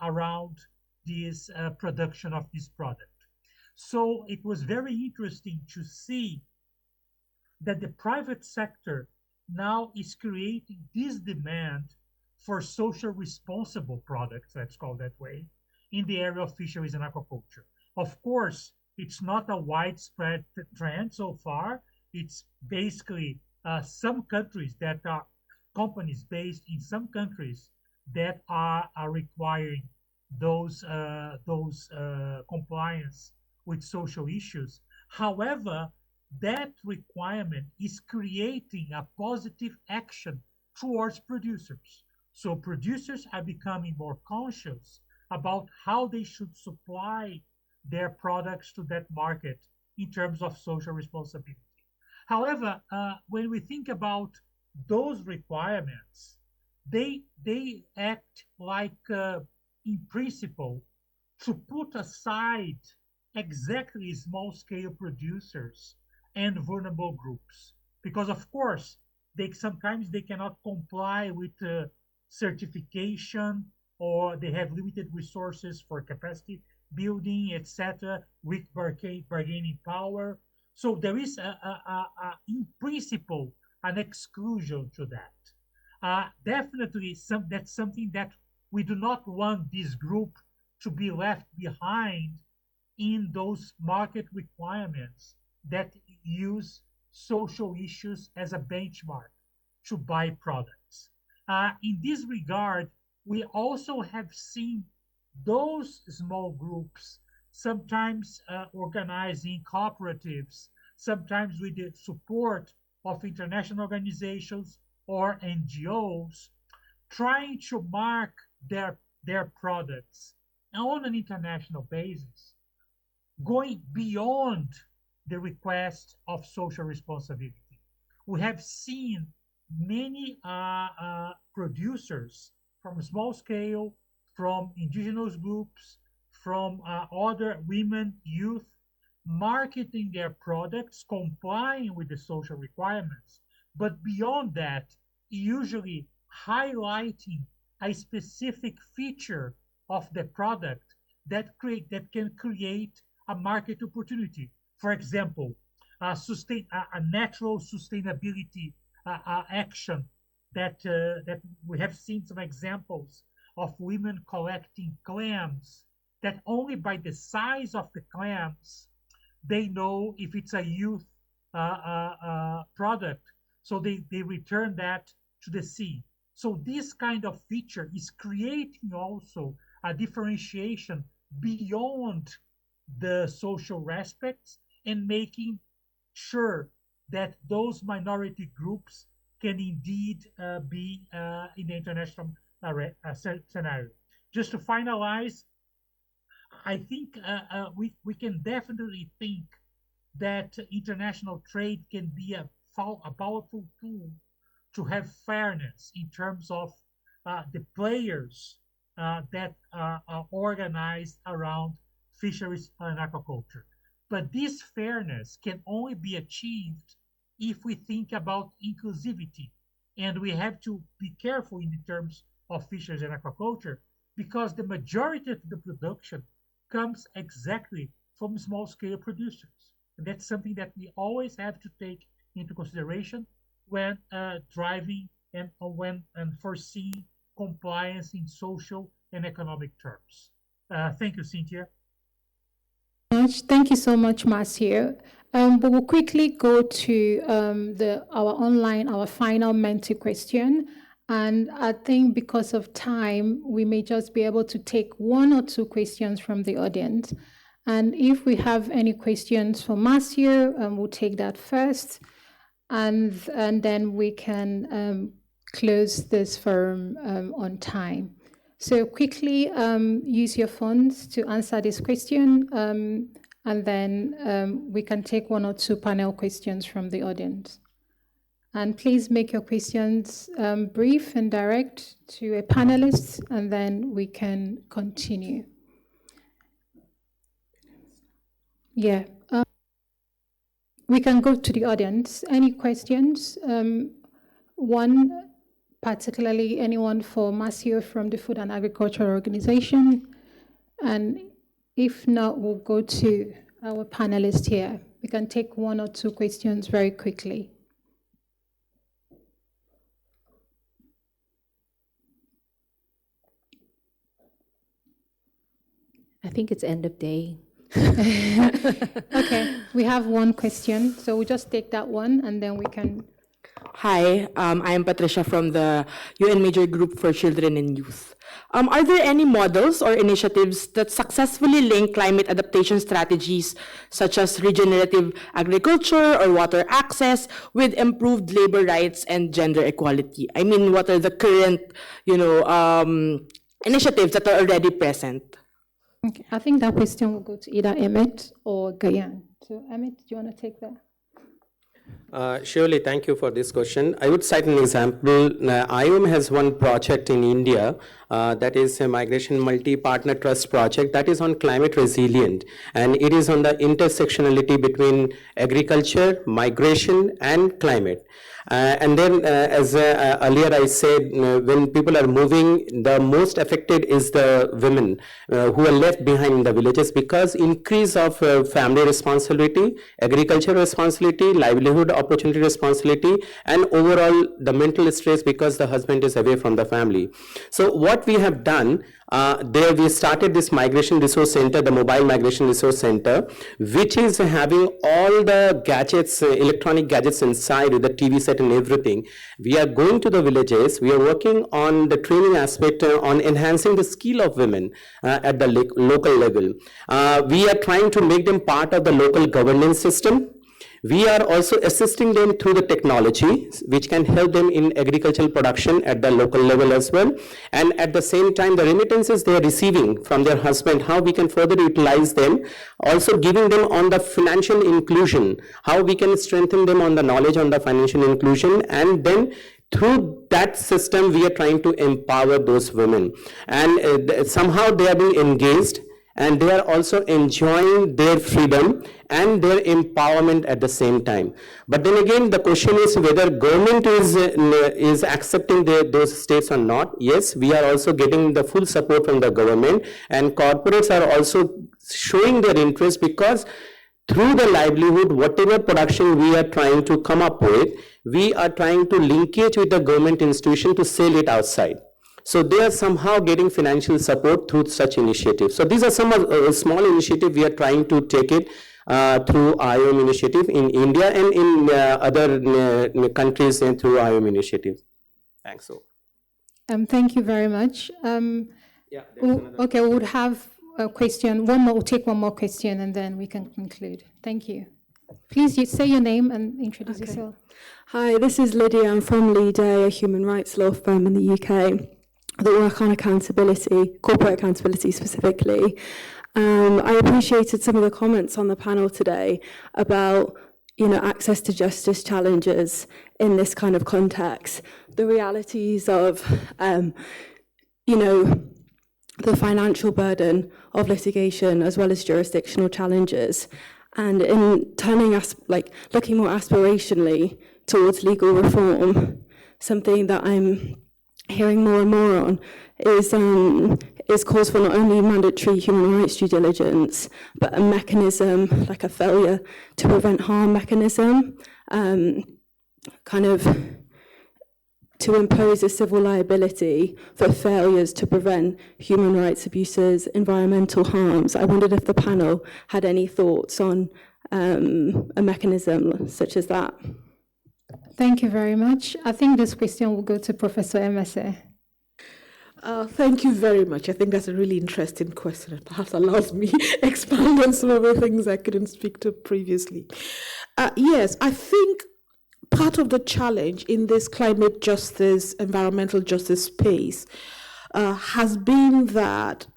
around this production of this product? So it was very interesting to see that the private sector now is creating this demand for social responsible products, let's call it that way, in the area of fisheries and aquaculture. Of course, it's not a widespread trend so far. It's basically some countries that are companies based in some countries that are requiring those compliance with social issues. However, that requirement is creating a positive action towards producers. So producers are becoming more conscious about how they should supply their products to that market in terms of social responsibility. However, when we think about those requirements, they act like, in principle, to put aside exactly small-scale producers and vulnerable groups, because of course sometimes they cannot comply with certification, or they have limited resources for capacity building, etc., weak bargaining power. So there is in principle an exclusion to that. Definitely, that's something that we do not want this group to be left behind in those market requirements that use social issues as a benchmark to buy products. In this regard, we also have seen those small groups sometimes organizing cooperatives, sometimes with the support of international organizations or NGOs, trying to mark their products on an international basis, going beyond the request of social responsibility. We have seen many producers from small scale, from indigenous groups, from other women, youth, marketing their products, complying with the social requirements. But beyond that, usually highlighting a specific feature of the product that can create a market opportunity. For example, a natural sustainability action that we have seen some examples of women collecting clams that only by the size of the clams they know if it's a youth product, so they return that to the sea. So this kind of feature is creating also a differentiation beyond the social aspects and making sure that those minority groups can indeed be in the international scenario. Just to finalize, I think we can definitely think that international trade can be a powerful tool to have fairness in terms of the players that are organized around fisheries and aquaculture. But this fairness can only be achieved if we think about inclusivity. And we have to be careful in terms of fisheries and aquaculture because the majority of the production comes exactly from small scale producers. And that's something that we always have to take into consideration when driving and foreseeing compliance in social and economic terms. Thank you, Cynthia. Thank you so much, Marcio. We will quickly go to our final Menti question. And I think because of time, we may just be able to take one or two questions from the audience. And if we have any questions for Marcio, we'll take that first. And then we can close this forum on time. So quickly use your phones to answer this question, and then we can take one or two panel questions from the audience. And please make your questions brief and direct to a panelist, and then we can continue. Yeah. We can go to the audience. Any questions? One, particularly anyone for Marcio from the Food and Agriculture Organization? And if not, we'll go to our panelists here. We can take one or two questions very quickly. I think it's end of day. Okay, we have one question, so we'll just take that one and then we can. Hi, I am Patricia from the UN Major Group for Children and Youth. Are there any models or initiatives that successfully link climate adaptation strategies such as regenerative agriculture or water access with improved labor rights and gender equality? I mean, what are the current, initiatives that are already present? Okay, I think that question will go to either Emmett or Gayan. So Emmett, do you want to take that? Surely, thank you for this question. I would cite an example. IOM has one project in India that is a Migration Multi-Partner Trust project that is on climate resilient, and it is on the intersectionality between agriculture, migration, and climate. And then, as earlier I said, when people are moving, the most affected is the women who are left behind in the villages because increase of family responsibility, agricultural responsibility, livelihood opportunity responsibility, and overall the mental stress because the husband is away from the family. So what we have done, there we started this migration resource center, the mobile migration resource center, which is having all the gadgets, electronic gadgets inside with the TV set and everything. We are going to the villages. We are working on the training aspect on enhancing the skill of women at the local level. We are trying to make them part of the local governance system. We are also assisting them through the technology, which can help them in agricultural production at the local level as well. And at the same time, the remittances they are receiving from their husband, how we can further utilize them, also giving them on the financial inclusion, how we can strengthen them on the knowledge on the financial inclusion, and then through that system, we are trying to empower those women. And somehow they are being engaged, and they are also enjoying their freedom and their empowerment at the same time. But then again, the question is whether government is accepting those states or not. Yes, we are also getting the full support from the government, and corporates are also showing their interest, because through the livelihood, whatever production we are trying to come up with, we are trying to linkage with the government institution to sell it outside. So they are somehow getting financial support through such initiatives. So these are some small initiatives we are trying to take it through IOM initiative in India and in other countries and through IOM initiative. Thanks. So. Thank you very much. Okay, we would have a question. We'll take one more question and then we can conclude. Thank you. Please say your name and introduce yourself. Hi, this is Lydia. I'm from Leaday, a human rights law firm in the UK that work on accountability, corporate accountability specifically. I appreciated some of the comments on the panel today about, access to justice challenges in this kind of context, the realities of, the financial burden of litigation as well as jurisdictional challenges, and in looking more aspirationally towards legal reform. Something that I'm hearing more and more on is calls for not only mandatory human rights due diligence, but a mechanism, like a failure to prevent harm mechanism, to impose a civil liability for failures to prevent human rights abuses, environmental harms. I wondered if the panel had any thoughts on a mechanism such as that. Thank you very much. I think this question will go to Professor Emese. Thank you very much. I think that's a really interesting question. It perhaps allows me expand on some of the things I couldn't speak to previously. Yes, I think part of the challenge in this climate justice, environmental justice space has been that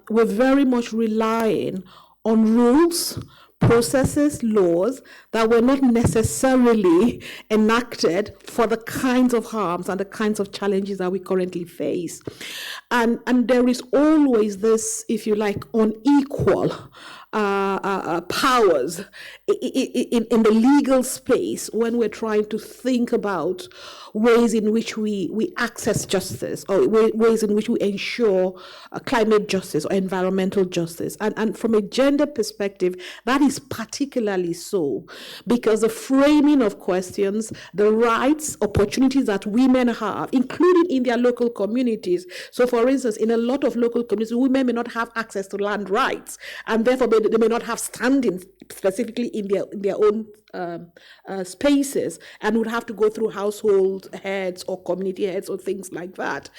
we're very much relying on rules, processes, laws that were not necessarily enacted for the kinds of harms and the kinds of challenges that we currently face. And there is always this, if you like, unequal powers in the legal space when we're trying to think about ways in which we access justice, or ways in which we ensure climate justice or environmental justice. And from a gender perspective, that is particularly so, because the framing of questions, the rights, opportunities that women have, including in their local communities. So for instance, in a lot of local communities, women may not have access to land rights, and therefore they may not have standing specifically in their own spaces, and would have to go through household heads or community heads or things like that.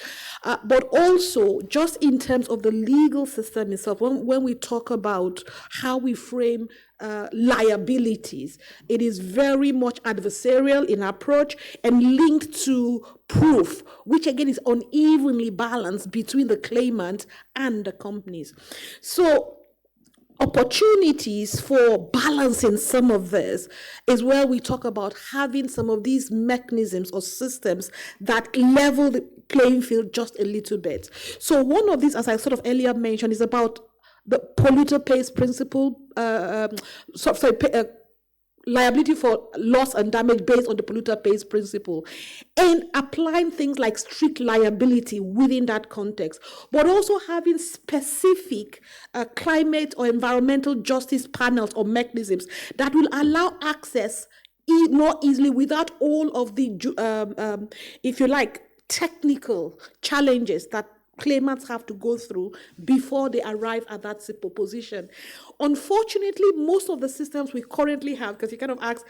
But also, just in terms of the legal system itself, when we talk about how we frame liabilities, it is very much adversarial in approach and linked to proof, which again is unevenly balanced between the claimant and the companies. So opportunities for balancing some of this is where we talk about having some of these mechanisms or systems that level the playing field just a little bit. So one of these, as I sort of earlier mentioned, is about the polluter pays principle, liability for loss and damage based on the polluter pays principle, and applying things like strict liability within that context, but also having specific climate or environmental justice panels or mechanisms that will allow access more easily without all of the, if you like, technical challenges that claimants have to go through before they arrive at that simple position. Unfortunately, most of the systems we currently have, because you kind of ask,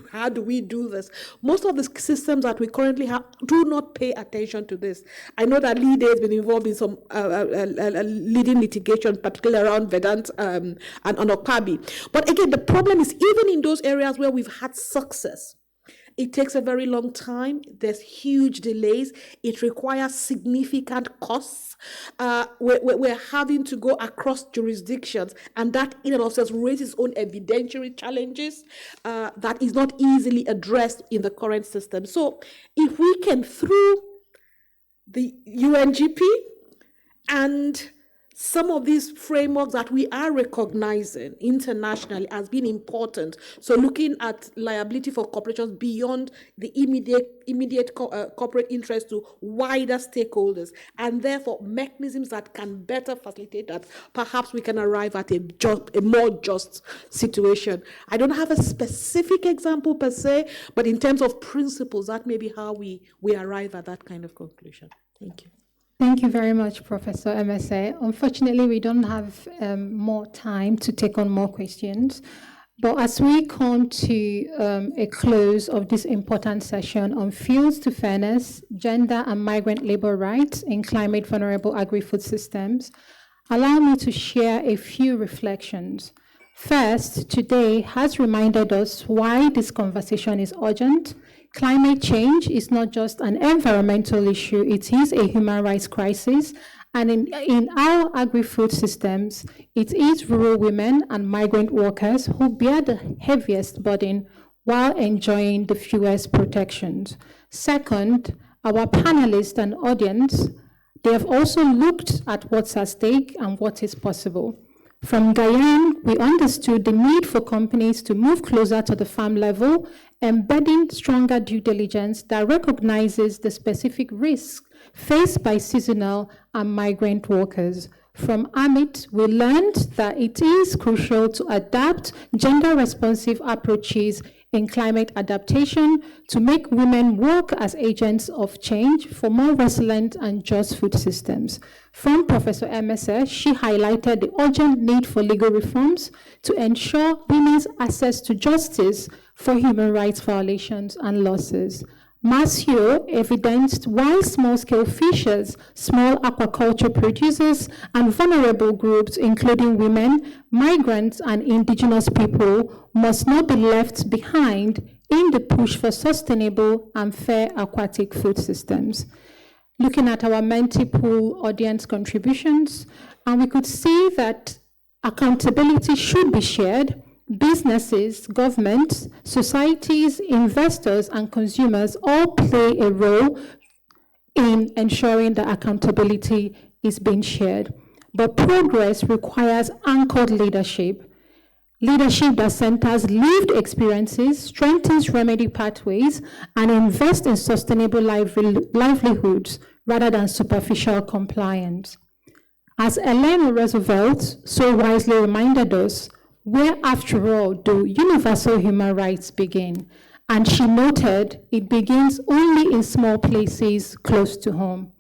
how do we do this? Most of the systems that we currently have do not pay attention to this. I know that Lide has been involved in some leading litigation, particularly around Vedant and Onokpabi. But again, the problem is even in those areas where we've had success, it takes a very long time. There's huge delays. It requires significant costs. We're having to go across jurisdictions, and that in and of itself raises its own evidentiary challenges that is not easily addressed in the current system. So if we can, through the UNGP and some of these frameworks that we are recognizing internationally as being important, so looking at liability for corporations beyond the immediate corporate interest to wider stakeholders, and therefore mechanisms that can better facilitate that, perhaps we can arrive at a more just situation. I don't have a specific example per se, but in terms of principles, that may be how we arrive at that kind of conclusion. Thank you. Thank you very much, Professor MSA. Unfortunately, we don't have more time to take on more questions. But as we come to a close of this important session on fields to fairness, gender and migrant labor rights in climate vulnerable agri-food systems, allow me to share a few reflections. First, today has reminded us why this conversation is urgent. Climate change is not just an environmental issue, it is a human rights crisis. And in our agri-food systems, it is rural women and migrant workers who bear the heaviest burden while enjoying the fewest protections. Second, our panelists and audience, they have also looked at what's at stake and what is possible. From Guyane, we understood the need for companies to move closer to the farm level, embedding stronger due diligence that recognizes the specific risks faced by seasonal and migrant workers. From Amit, we learned that it is crucial to adapt gender-responsive approaches in climate adaptation to make women work as agents of change for more resilient and just food systems. From Professor MSA, she highlighted the urgent need for legal reforms to ensure women's access to justice for human rights violations and losses. Masio evidenced why small-scale fishers, small aquaculture producers, and vulnerable groups, including women, migrants, and indigenous people, must not be left behind in the push for sustainable and fair aquatic food systems. Looking at our multiple audience contributions, and we could see that accountability should be shared. Businesses, governments, societies, investors, and consumers all play a role in ensuring that accountability is being shared. But progress requires anchored leadership. Leadership that centers lived experiences, strengthens remedy pathways, and invests in sustainable livelihoods rather than superficial compliance. As Eleanor Roosevelt so wisely reminded us, where, after all, do universal human rights begin? And she noted it begins only in small places close to home.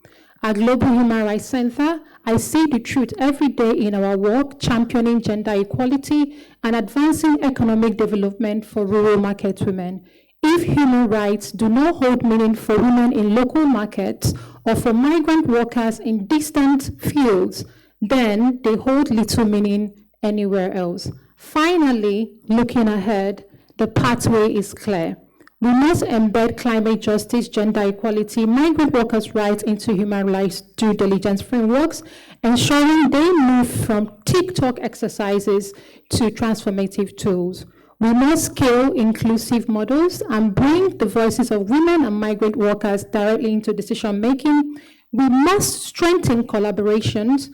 At Global Human Rights Center, I see the truth every day in our work championing gender equality and advancing economic development for rural market women. If human rights do not hold meaning for women in local markets or for migrant workers in distant fields, then they hold little meaning anywhere else. Finally, looking ahead, the pathway is clear. We must embed climate justice, gender equality, migrant workers' rights into human rights due diligence frameworks, ensuring they move from TikTok exercises to transformative tools. We must scale inclusive models and bring the voices of women and migrant workers directly into decision-making. We must strengthen collaborations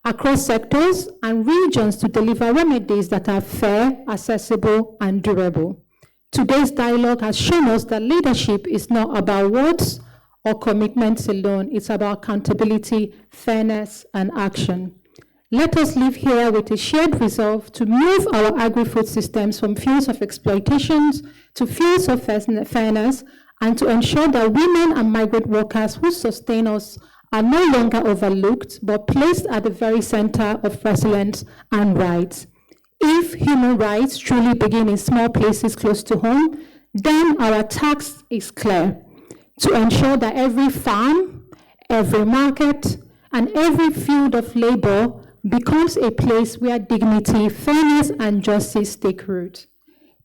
across sectors and regions to deliver remedies that are fair, accessible, and durable. Today's dialogue has shown us that leadership is not about words or commitments alone. It's about accountability, fairness, and action. Let us live here with a shared resolve to move our agri-food systems from fields of exploitation to fields of fairness, and to ensure that women and migrant workers who sustain us are no longer overlooked, but placed at the very center of resilience and rights. If human rights truly begin in small places close to home, then our task is clear: to ensure that every farm, every market, and every field of labor becomes a place where dignity, fairness, and justice take root.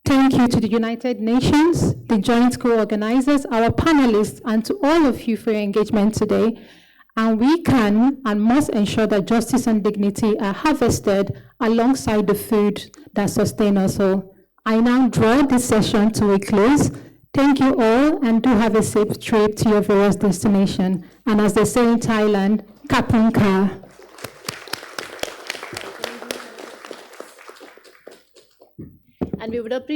Thank you to the United Nations, the joint co-organizers, our panelists, and to all of you for your engagement today. And we can and must ensure that justice and dignity are harvested alongside the food that sustain us all. I now draw this session to a close. Thank you all, and do have a safe trip to your various destination. And as they say in Thailand, Kapun Ka. And we would appreciate